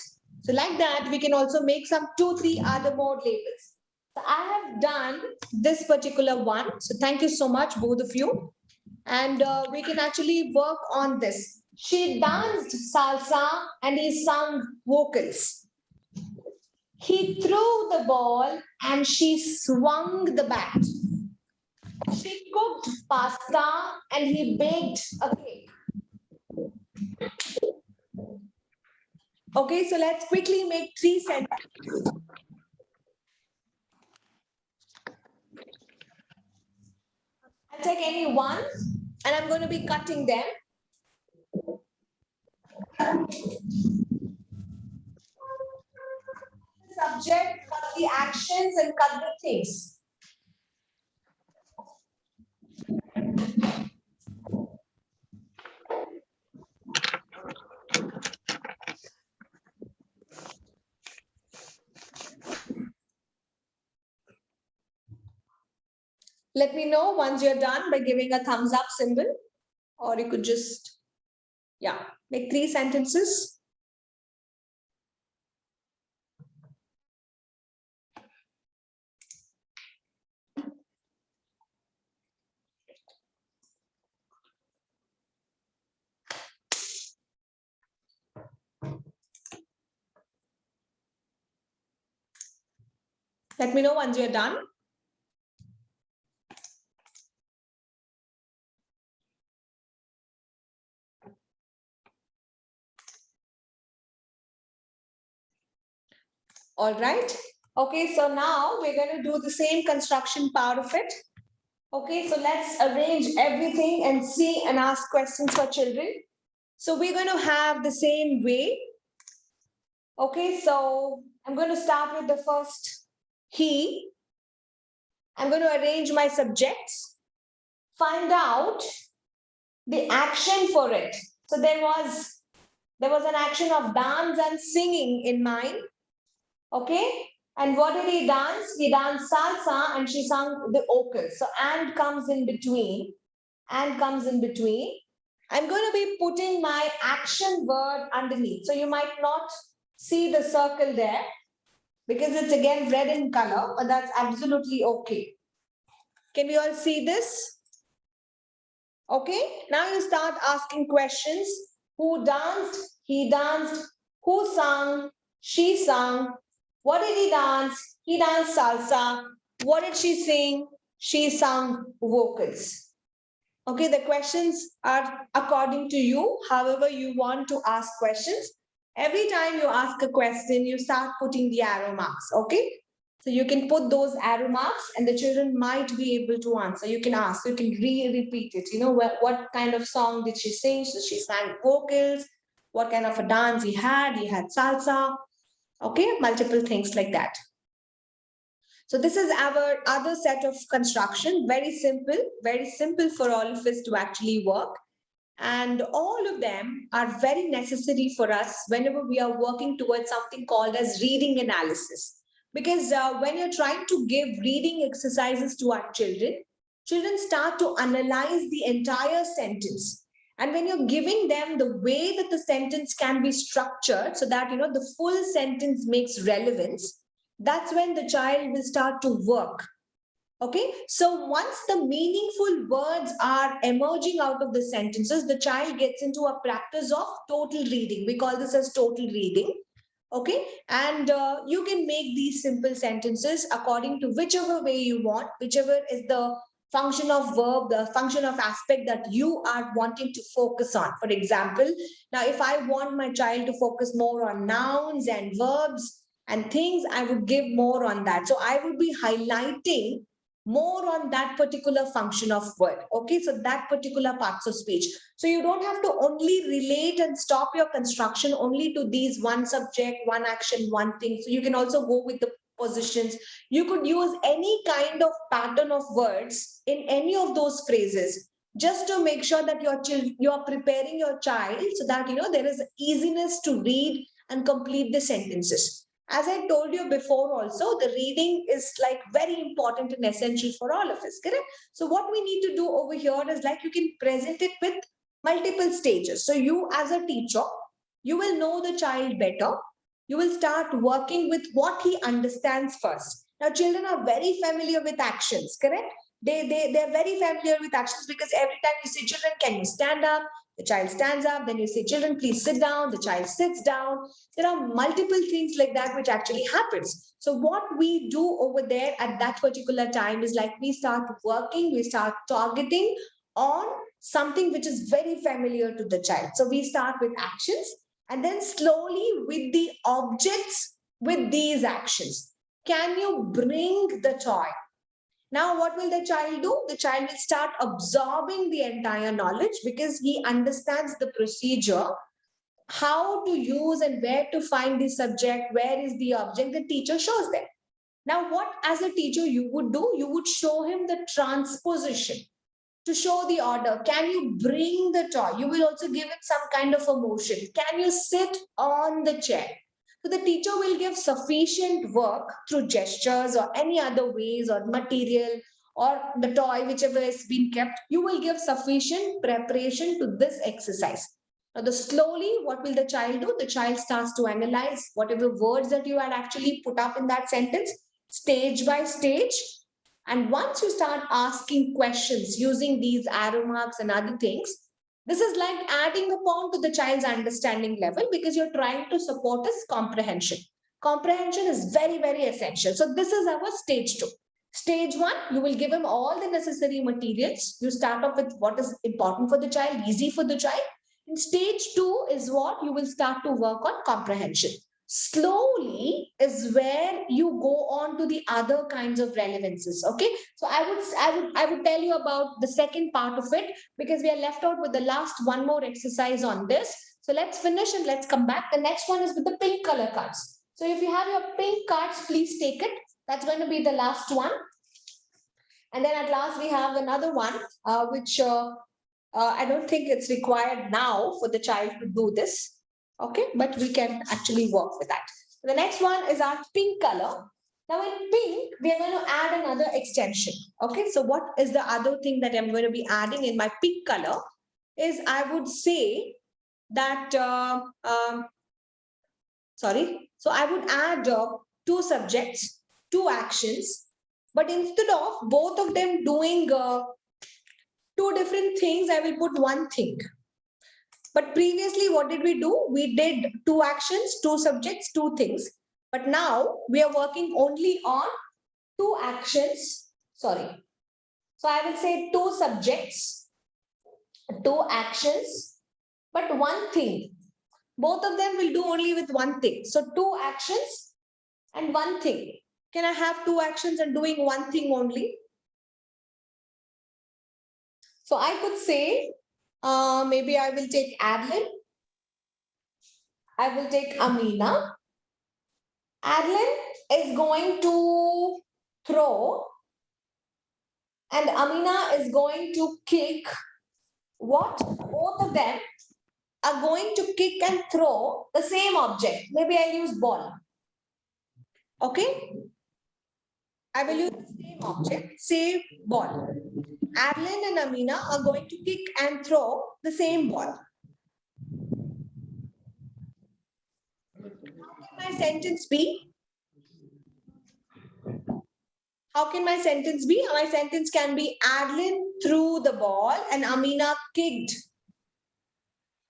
So like that, we can also make some 2-3 other more labels. So I have done this particular one. So thank you so much, both of you. And we can actually work on this. She danced salsa and he sung vocals. He threw the ball and she swung the bat. She cooked pasta and he baked a cake. Okay, so let's quickly make 3 sentences. I'll take any one and I'm going to be cutting them. Subject, cut the actions and cut the things. Let me know once you're done by giving a thumbs up symbol, or you could just, yeah, make 3 sentences. Let me know once you're done. All right. Okay, so now we're going to do the same construction part of it. Okay, so let's arrange everything and see and ask questions for children. So we're going to have the same way. Okay, so I'm going to start with the first he. I'm going to arrange my subjects, find out the action for it. So there was an action of dance and singing in mine. Okay, and what did he dance? He danced salsa and she sung the vocals. So and comes in between. And comes in between. I'm going to be putting my action word underneath. So you might not see the circle there because it's again red in color, but that's absolutely okay. Can we all see this? Okay, now you start asking questions. Who danced? He danced. Who sung? She sung. What did he dance? He danced salsa. What did she sing? She sung vocals. Okay, the questions are according to you, however you want to ask questions. Every time you ask a question, you start putting the arrow marks, okay? So you can put those arrow marks and the children might be able to answer. You can ask, you can repeat it. You know, what kind of song did she sing? So she sang vocals. What kind of a dance he had? He had salsa. Okay, multiple things like that. So this is our other set of construction, very simple for all of us to actually work. And all of them are very necessary for us whenever we are working towards something called as reading analysis. Because when you're trying to give reading exercises to our children, children start to analyze the entire sentence. And when you're giving them the way that the sentence can be structured so that, you know, the full sentence makes relevance, that's when the child will start to work. Okay, so once the meaningful words are emerging out of the sentences, the child gets into a practice of total reading. We call this as total reading. Okay, and you can make these simple sentences according to whichever way you want, whichever is the function of verb, the function of aspect that you are wanting to focus on. For example, now if I want my child to focus more on nouns and verbs and things, I would give more on that. So I would be highlighting more on that particular function of word. Okay, so that particular parts of speech. So you don't have to only relate and stop your construction only to these one subject, one action, one thing. So you can also go with the positions. You could use any kind of pattern of words in any of those phrases just to make sure that you are preparing your child so that, you know, there is easiness to read and complete the sentences. As I told you before also, the reading is like very important and essential for all of us, correct? So what we need to do over here is like you can present it with multiple stages. So you as a teacher, you will know the child better. You will start working with what he understands first. Now children are very familiar with actions, correct? They're very familiar with actions because every time you say, children, can you stand up? The child stands up, then you say, children, please sit down. The child sits down. There are multiple things like that which actually happens. So what we do over there at that particular time is like we start working, we start targeting on something which is very familiar to the child. So we start with actions and then slowly with the objects with these actions. Can you bring the toy? Now, what will the child do? The child will start absorbing the entire knowledge because he understands the procedure, how to use and where to find the subject, where is the object, the teacher shows them. Now, what as a teacher you would do? You would show him the transposition to show the order. Can you bring the toy? You will also give it some kind of a motion. Can you sit on the chair? So the teacher will give sufficient work through gestures or any other ways or material or the toy, whichever has been kept. You will give sufficient preparation to this exercise. Now, slowly, what will the child do? The child starts to analyze whatever words that you had actually put up in that sentence, stage by stage. And once you start asking questions using these arrow marks and other things, this is like adding upon to the child's understanding level because you're trying to support his comprehension. Comprehension is very, very essential. So this is our stage 2. Stage 1, you will give him all the necessary materials. You start off with what is important for the child, easy for the child. In stage 2 is what you will start to work on comprehension. Slowly is where you go on to the other kinds of relevances. Okay, so I would tell you about the second part of it because we are left out with the last one more exercise on this. So let's finish and let's come back. The next one is with the pink color cards. So if you have your pink cards, please take it. That's going to be the last one. And then at last we have another one which I don't think it's required now for the child to do this. Okay, but we can actually work with that. The next one is our pink color. Now in pink, we are going to add another extension. Okay, so what is the other thing that I'm going to be adding in my pink color is I would say that, so I would add 2 subjects, 2 actions, but instead of both of them doing 2 different things, I will put 1 thing. But previously, what did we do? We did 2 actions, 2 subjects, 2 things. But now we are working only on 2 actions. Sorry. So I will say 2 subjects, 2 actions, but 1 thing. Both of them will do only with 1 thing. So 2 actions and 1 thing. Can I have 2 actions and doing 1 thing only? So I could say, maybe I will take Adeline. I will take Amina. Adeline is going to throw and Amina is going to kick. What? Both of them are going to kick and throw the same object. Maybe I'll use ball. Okay? I will use the same object, same ball. Adeline and Amina are going to kick and throw the same ball. How can my sentence be? How can my sentence be? My sentence can be Adeline threw the ball and Amina kicked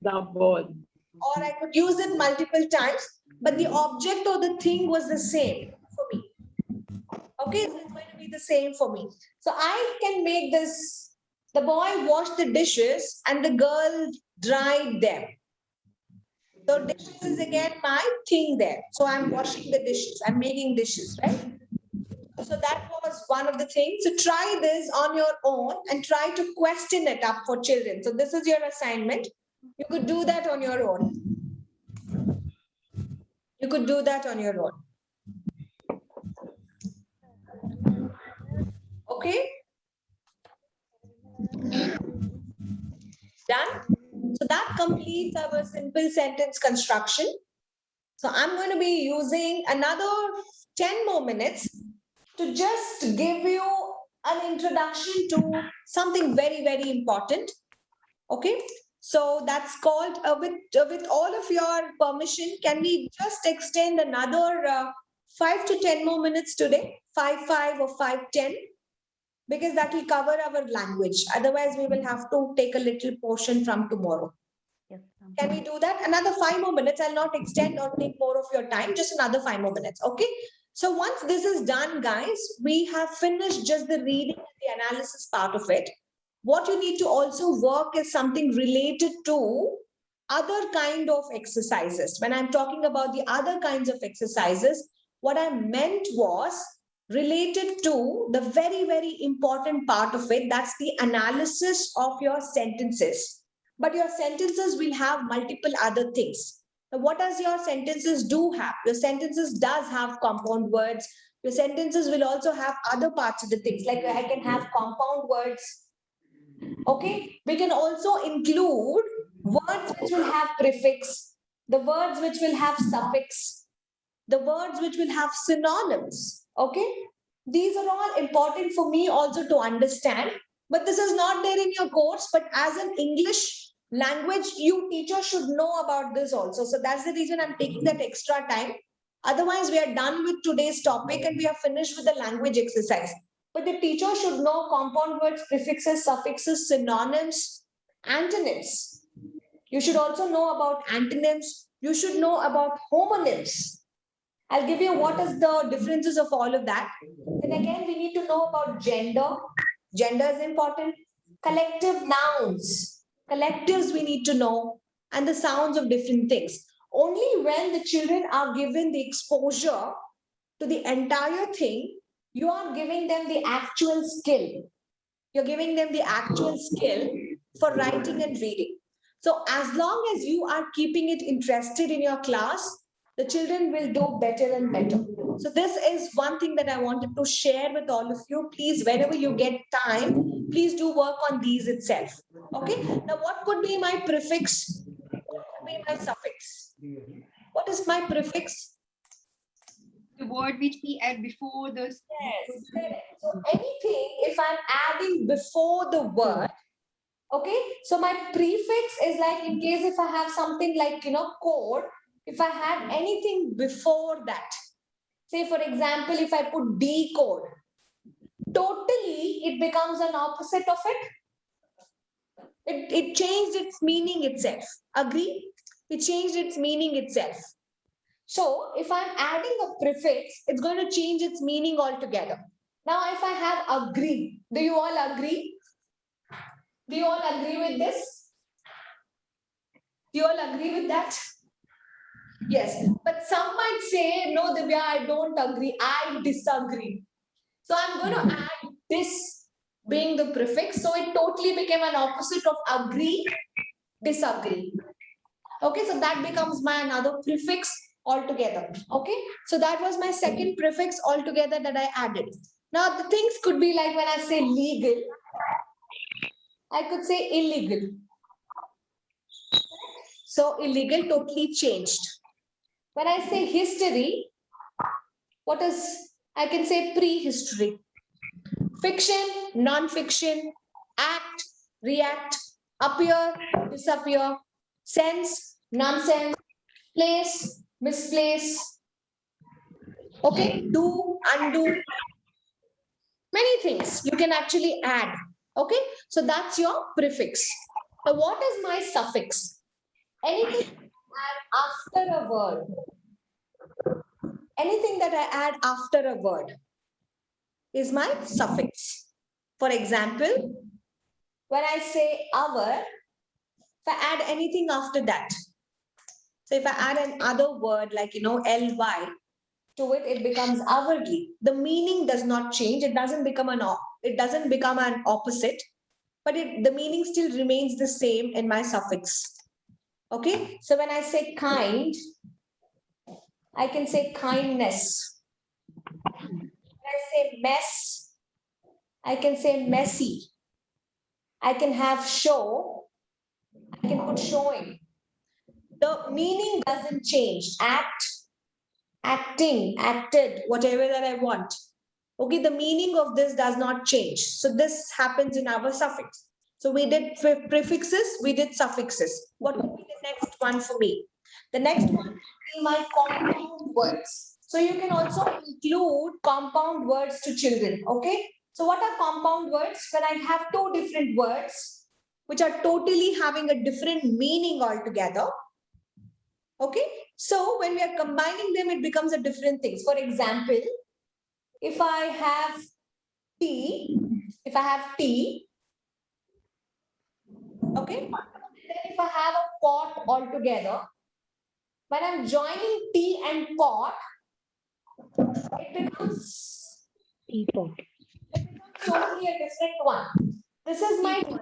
The ball. or I could use it multiple times, but the object or the thing was the same for me. Okay, so it's going to be the same for me. So I can make this, the boy washed the dishes and the girl dried them. So dishes is again my thing there. So I'm washing the dishes, I'm making dishes, right? So that was one of the things. So try this on your own and try to question it up for children. So this is your assignment. You could do that on your own. You could do that on your own. Okay? Done? So that completes our simple sentence construction. So I'm going to be using another 10 more minutes to just give you an introduction to something very, very important. Okay? So that's called, with all of your permission, can we just extend another 5 to 10 more minutes today? 5 or 5:10? Because that will cover our language. Otherwise, we will have to take a little portion from tomorrow. Yes, ma'am. Can we do that? Another 5 more minutes. I'll not extend or take more of your time. Just another 5 more minutes. Okay. So once this is done, guys, we have finished just the reading and the analysis part of it. What you need to also work is something related to other kind of exercises. When I'm talking about the other kinds of exercises, what I meant was related to the very, very important part of it. That's the analysis of your sentences. But your sentences will have multiple other things. Now, what does your sentences do have? Your sentences does have compound words. Your sentences will also have other parts of the things, like I can have compound words. Okay, we can also include words which will have prefix, the words which will have suffix, the words which will have synonyms. Okay, these are all important for me also to understand, but this is not there in your course. But as an English language, you teacher should know about this also. So that's the reason I'm taking that extra time. Otherwise, we are done with today's topic and we are finished with the language exercise. But the teacher should know compound words, prefixes, suffixes, synonyms, antonyms. You should also know about antonyms. You should know about homonyms. I'll give you what is the differences of all of that. Then again, we need to know about gender. Gender is important. Collective nouns. Collectives we need to know. And the sounds of different things. Only when the children are given the exposure to the entire thing, you are giving them the actual skill. You're giving them the actual skill for writing and reading. So as long as you are keeping it interested in your class, the children will do better and better. So this is one thing that I wanted to share with all of you. Please, whenever you get time, please do work on these itself. Okay. Now, what could be my prefix? What could be my suffix? What is my prefix? The word which we add before the Yes, correct. So anything, if I'm adding before the word, okay, so my prefix is like in case if I have something like, code, if I had anything before that, say for example, if I put D code, totally it becomes an opposite of it. It changed its meaning itself. Agree? It changed its meaning itself. So if I'm adding a prefix, it's going to change its meaning altogether. Now, if I have agree, do you all agree? Do you all agree with this? Do you all agree with that? Yes, but some might say, no, Divya, I don't agree. I disagree. So I'm going to add this being the prefix. So it totally became an opposite of agree, disagree. Okay, so that becomes my another prefix altogether. Okay, so that was my second prefix altogether that I added. Now the things could be like when I say legal, I could say illegal. So illegal totally changed. When I say history, what is, I can say prehistory. Fiction, non-fiction, act, react, appear, disappear, sense, nonsense, place, misplace, okay, do, undo, many things you can actually add. Okay, so that's your prefix. Now, what is my suffix? Anything I add after a word. Anything that I add after a word is my suffix. For example, when I say our, if I add anything after that, so if I add another word like, ly to it, it becomes hourly. The meaning does not change. It doesn't become an opposite, but the meaning still remains the same in my suffix. Okay. So when I say kind, I can say kindness. When I say mess, I can say messy. I can have show. I can put showing. The meaning doesn't change. Act, acting, acted, whatever that I want. Okay, the meaning of this does not change. So this happens in our suffix. So we did prefixes, we did suffixes. What would be the next one for me? The next one would be my compound words. So you can also include compound words to children. Okay. So what are compound words? When I have two different words, which are totally having a different meaning altogether. Okay, so when we are combining them, it becomes a different thing. For example, if I have tea, okay, then if I have a pot altogether, when I'm joining tea and pot, it becomes Teapot. totally a different one. This is my tea,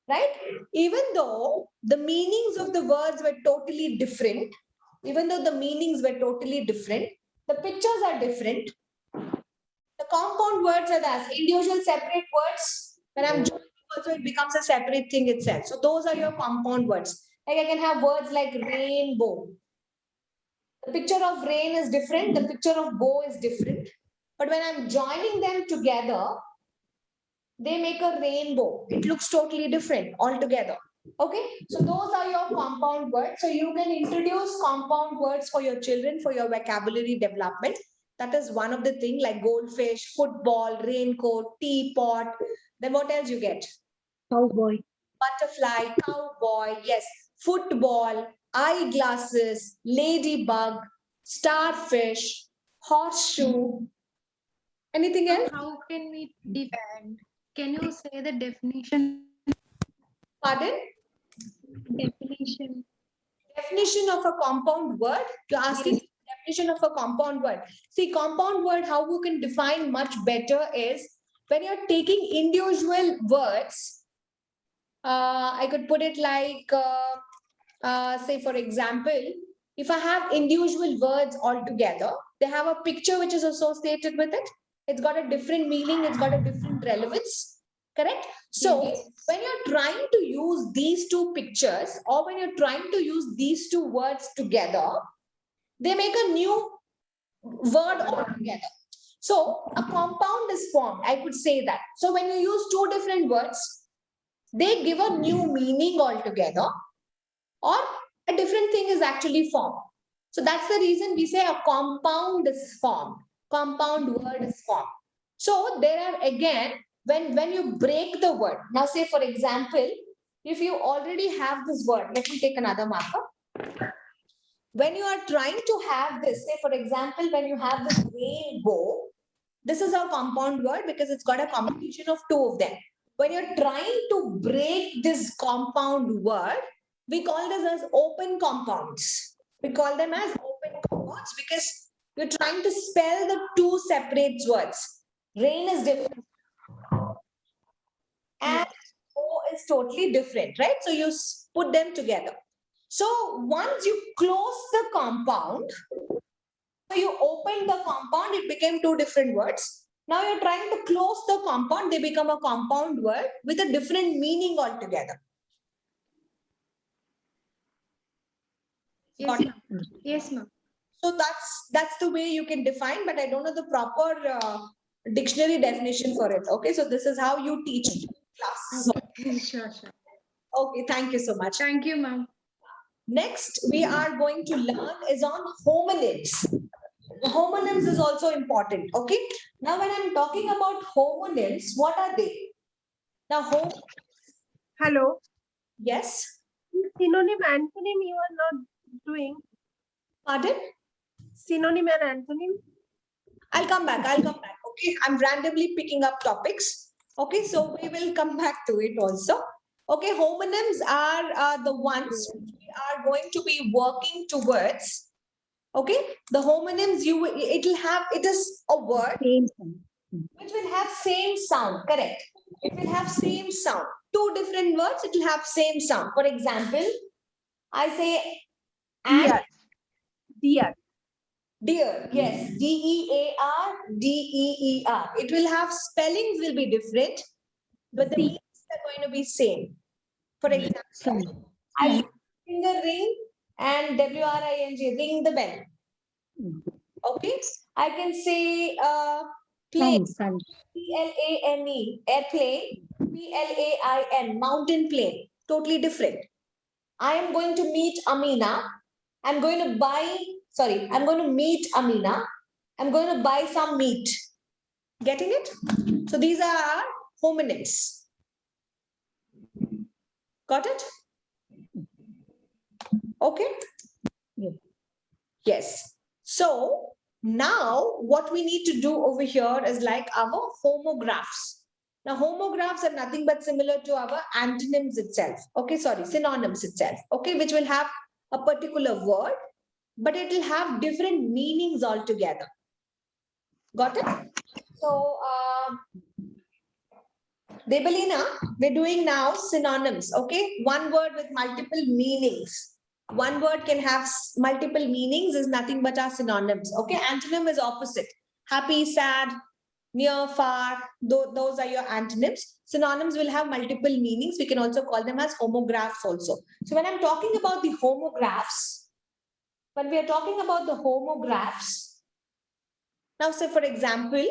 right? Even though the meanings of the words were totally different, the pictures are different. The compound words are the individual separate words. When I'm joining also, it becomes a separate thing itself. So those are your compound words. Like I can have words like rainbow. The picture of rain is different. The picture of bow is different. But when I'm joining them together, they make a rainbow. It looks totally different altogether. Okay, so those are your compound words. So you can introduce compound words for your children for your vocabulary development. That is one of the things like goldfish, football, raincoat, teapot. Then what else you get? Cowboy. Butterfly, cowboy, yes, football, eyeglasses, ladybug, starfish, horseshoe. Anything else? How can we define? Can you say the definition? Pardon? Definition. Definition of a compound word? You're asking definition of a compound word. See, compound word, how you can define much better is when you're taking individual words, I could put it like, say for example, if I have individual words all together, they have a picture which is associated with it. It's got a different meaning, it's got a different relevance, correct? So when you're trying to use these two pictures or when you're trying to use these two words together, they make a new word altogether. So a compound is formed, I could say that. So when you use two different words, they give a new meaning altogether, or a different thing is actually formed. So that's the reason we say a compound is formed. Compound word is formed. So there are again, when you break the word, now say for example, if you already have this word, let me take another marker. When you are trying to have this, say for example, when you have this rainbow, this is a compound word because it's got a combination of two of them. When you're trying to break this compound word, we call this as open compounds. We call them as open compounds because you're trying to spell the two separate words. Rain is different and O is totally different, right? So you put them together. So once you close the compound, so you opened the compound, it became two different words. Now you're trying to close the compound, they become a compound word with a different meaning altogether. Yes, ma'am. Yes, ma'am. So that's the way you can define, but I don't know the proper dictionary definition for it. Okay, so this is how you teach class. Sure, sure. Okay, thank you so much. Thank you, ma'am. Next, we are going to learn is on homonyms. Homonyms is also important. Okay, now when I'm talking about homonyms, what are they? Now, Hello. yes, Synonym, antonym you are not doing. pardon? Synonym and antonym. I'll come back. Okay, I'm randomly picking up topics. Okay, so we will come back to it also. Okay, homonyms are the ones we are going to be working towards. Okay, the homonyms it is a word Same thing. which will have same sound, correct? It will have same sound. Two different words, it will have same sound. For example, I say Dear. Dear. dear, yes, D-E-A-R, D-E-E-R. It will have spellings will be different, but the meanings are going to be same. For example, Sun. I use finger ring and W-R-I-N-G, ring the bell. Okay, I can say plane, Sun. P-L-A-N-E, airplane, P-L-A-I-N, mountain plane, totally different. I am going to meet Amina. I'm going to meet Amina. I'm going to buy some meat. Getting it? So these are our homonyms. Got it? Okay. Yeah. Yes. So now what we need to do over here is like our homographs. Now homographs are nothing but similar to our antonyms itself. Okay, sorry, synonyms itself. Okay, which will have a particular word, but it will have different meanings altogether. Got it? So, Debalina, we're doing now synonyms. Okay, one word with multiple meanings. One word can have multiple meanings is nothing but our synonyms. Okay, antonym is opposite. Happy, sad, near, far, those are your antonyms. Synonyms will have multiple meanings. We can also call them as homographs also. So when I'm talking about the homographs, when we are talking about the homographs, now say for example,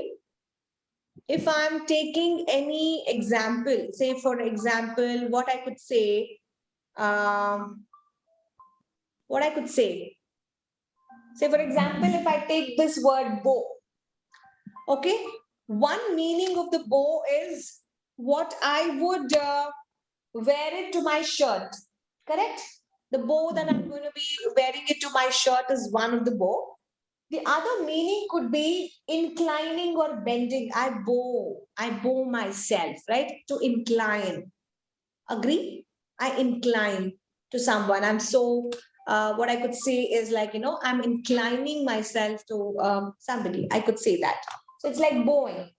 if I'm taking any example, say for example, what I could say, say for example, if I take this word bow, okay, one meaning of the bow is what I would wear it to my shirt, correct? The bow that I'm going to be wearing it to my shirt is one of the bow. The other meaning could be inclining or bending. I bow myself, right? To incline. Agree? I incline to someone. I'm so, what I could say is like, I'm inclining myself to somebody. I could say that. So it's like bowing.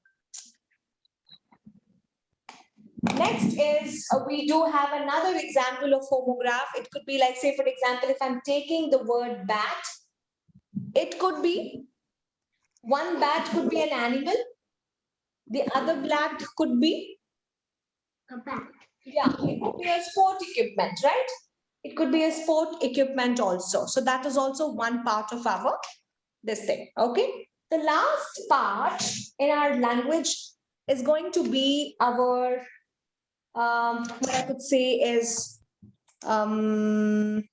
Next is, we do have another example of homograph. It could be like, say, for example, if I'm taking the word bat, it could be, one bat could be an animal, the other bat could be A bat. yeah, it could be a sport equipment, right? It could be a sport equipment also. So that is also one part of our this thing. Okay. The last part in our language is going to be our what I could say is plurals.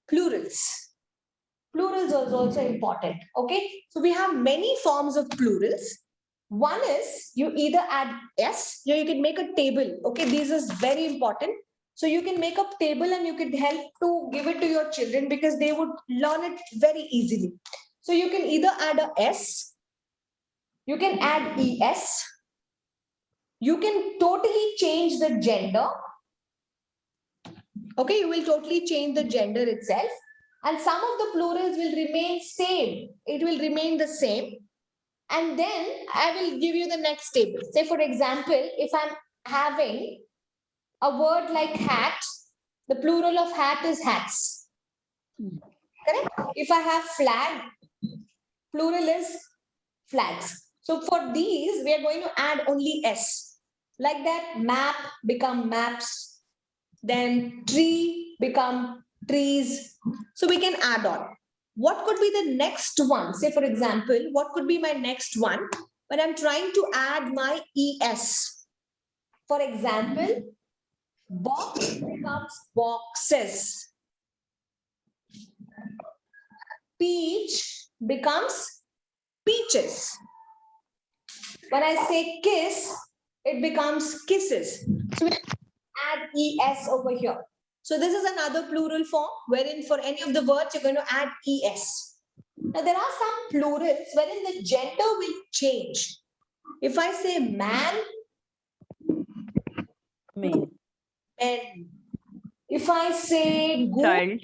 Plurals is also important. Okay. So we have many forms of plurals. One is you either add s, you can make a table. Okay, this is very important. So you can make a table and you can help to give it to your children because they would learn it very easily. So you can either add a s, you can add es, you can totally change the gender. Okay, you will totally change the gender itself. And some of the plurals will remain same. It will remain the same. And then I will give you the next table. Say, for example, if I'm having a word like hat, the plural of hat is hats. Correct? If I have flag, plural is flags. So for these, we are going to add only S. Like that, map become maps. Then tree become trees. So we can add on. What could be the next one? Say, for example, what could be my next one when I'm trying to add my ES? For example, box becomes boxes. Peach becomes peaches. When I say kiss, it becomes kisses. So we add ES over here. So this is another plural form wherein for any of the words you're going to add ES. Now there are some plurals wherein the gender will change. If I say man, Me. men. If I say goose, Child.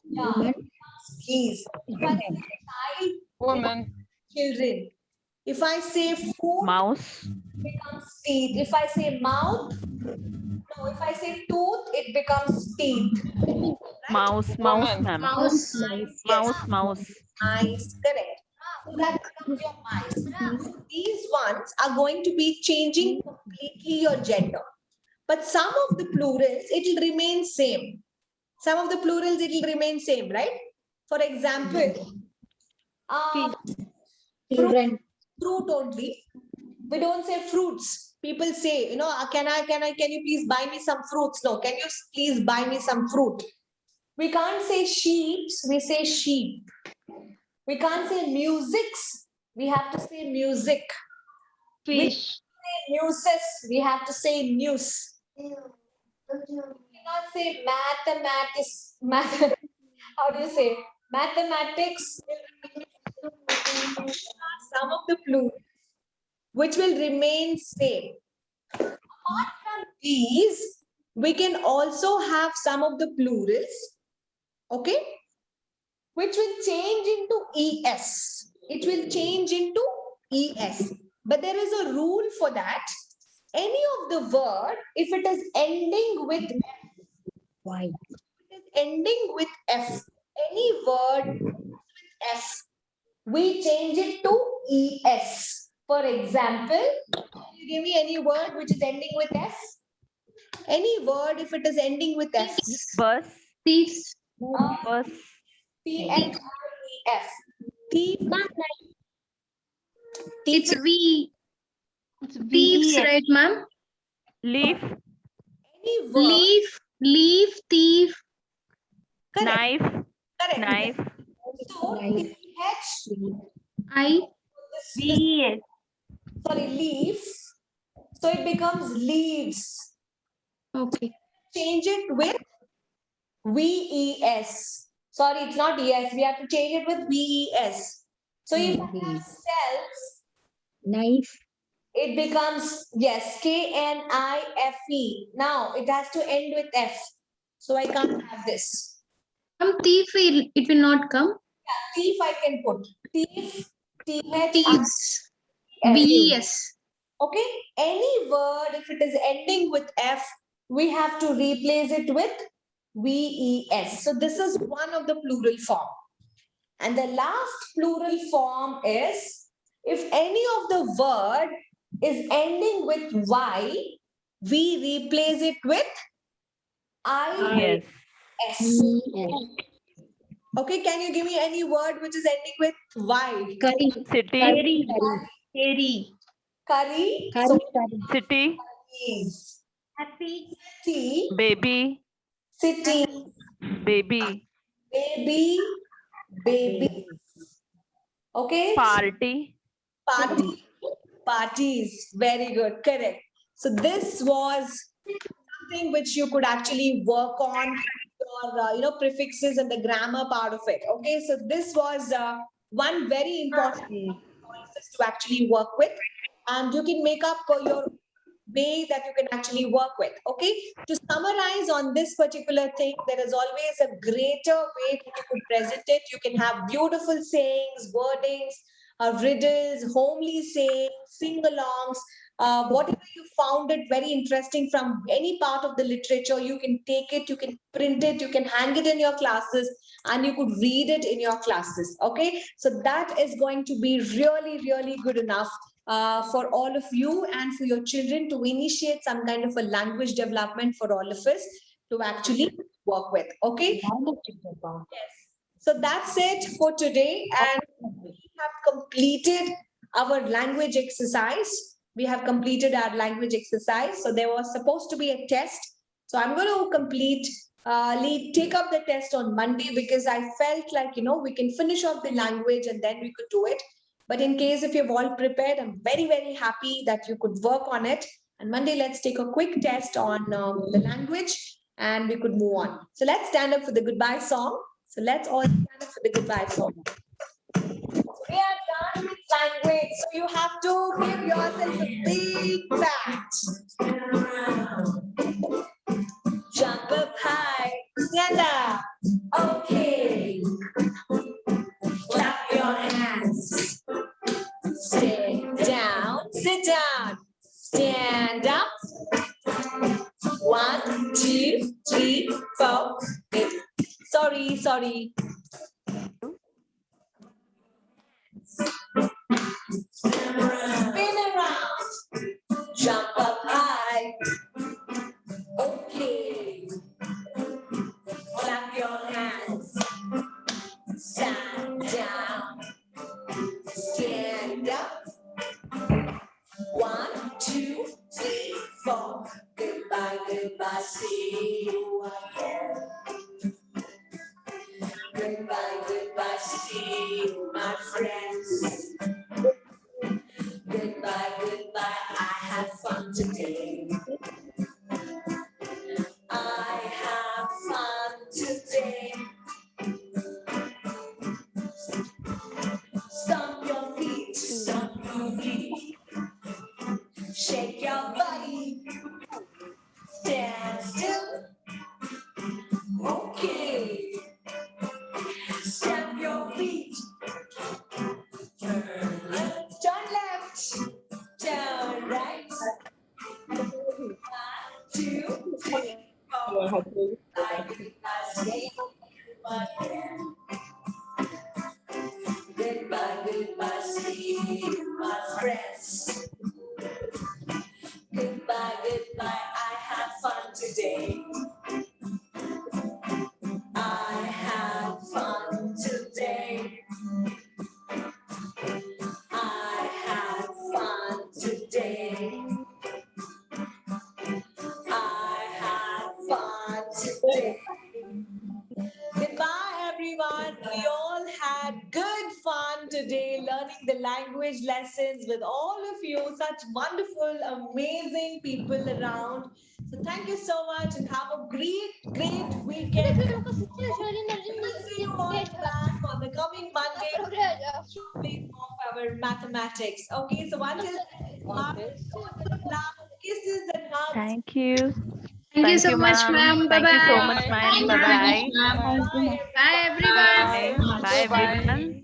yeah, it becomes geese. If I say child, Woman. children. If I say food, Mouse. it becomes teeth. If I say mouth, no, if I say tooth, it becomes teeth. Right? Mouse. Woman. Mouse, ma'am. Mouse. Mice, Mouse. yes, Mouse. mice, correct. So that becomes your mice. So these ones are going to be changing completely your gender. But some of the plurals, it will remain same. Some of the plurals, it will remain same, right? For example, Children. fruit only. We don't say fruits. People say, can you please buy me some fruits? No, can you please buy me some fruit? We can't say sheeps, we say sheep. We can't say musics, we have to say music. We Fish. say muses, we have to say news. We not say mathematics. Math. How do you say? Mathematics. Some of the plurals which will remain same. Apart from these, we can also have some of the plurals, okay, which will change into es. It will change into es. But there is a rule for that. Any of the word, if it is ending with Why? it is ending with f, any word with f, we change it to es. For example, can you give me any word which is ending with f? Any word if it is ending with f. Bus. Thieves. Bus. T-H-R-E-F. Thief. It's V. It's Thieves, VES. right, ma'am? Leaf. Any word. Leaf, thief. Correct. Knife. Correct. Knife. So, Knife. T-H. I. VES. Sorry, leaf. So it becomes leaves. Okay. Change it with VES. Sorry, it's not ES. We have to change it with VES. So if I have cells, Knife. it becomes, yes, K-N-I-F-E. Now it has to end with F. So I can't have this. Thief, it will not come. Thief I can put. Thief, T-H-I-F. Thieves. VES. Okay. Any word, if it is ending with F, we have to replace it with VES. So this is one of the plural form. And the last plural form is, if any of the word is ending with Y, we replace it with Yes. IS. Yes. Okay, can you give me any word which is ending with Y? Curry. City. Curry. Harry. Curry. Curry. So Curry. City. is Happy. T, Baby. city, Baby. baby, baby. Okay, Party. party, parties. Very good, correct. So this was something which you could actually work on your, prefixes and the grammar part of it. Okay, so this was one very important process to actually work with, and you can make up your way that you can actually work with. Okay, to summarize on this particular thing, there is always a greater way that you could present it. You can have beautiful sayings, wordings, riddles, homely sayings, sing-alongs, whatever you found it very interesting from any part of the literature, you can take it, you can print it, you can hang it in your classes, and you could read it in your classes. Okay, so that is going to be really, really good enough for all of you and for your children to initiate some kind of a language development for all of us to actually work with. Okay. Yes. So that's it for today. And we have completed our language exercise. We have completed our language exercise. So there was supposed to be a test. So I'm going to take up the test on Monday because I felt like, we can finish off the language and then we could do it. But in case if you've all prepared, I'm very, very happy that you could work on it. And Monday, let's take a quick test on the language and we could move on. So let's stand up for the goodbye song. So let's all stand up for the goodbye song. We are done with language. So you have to give yourself a big pat. Jump up high. Stand up. Okay. Clap your hands. Sit down, stand up. 1, 2, 3, 4. Sorry. Spin around, jump up high. Okay. Clap your hands. Stand down, stand up. 1, 2, 3, 4. Goodbye, see you again. see you, my friends. Goodbye, goodbye, I had fun today. I had fun today. I had fun today. I had fun today. Goodbye, everyone. We all had good fun today learning the language lessons with all of you. Such wonderful, amazing people around. So, thank you so much and have a great weekend. We'll see you all back on the coming Monday of our mathematics. Okay, so until then, love, kisses, and hugs. Thank you. Thank you Thank so you, much, ma'am. ma'am. Thank you so Bye-bye. much, Bye. ma'am. Thank you very much, Bye-bye. ma'am. Bye. Bye, everyone. Bye, Bye. everyone.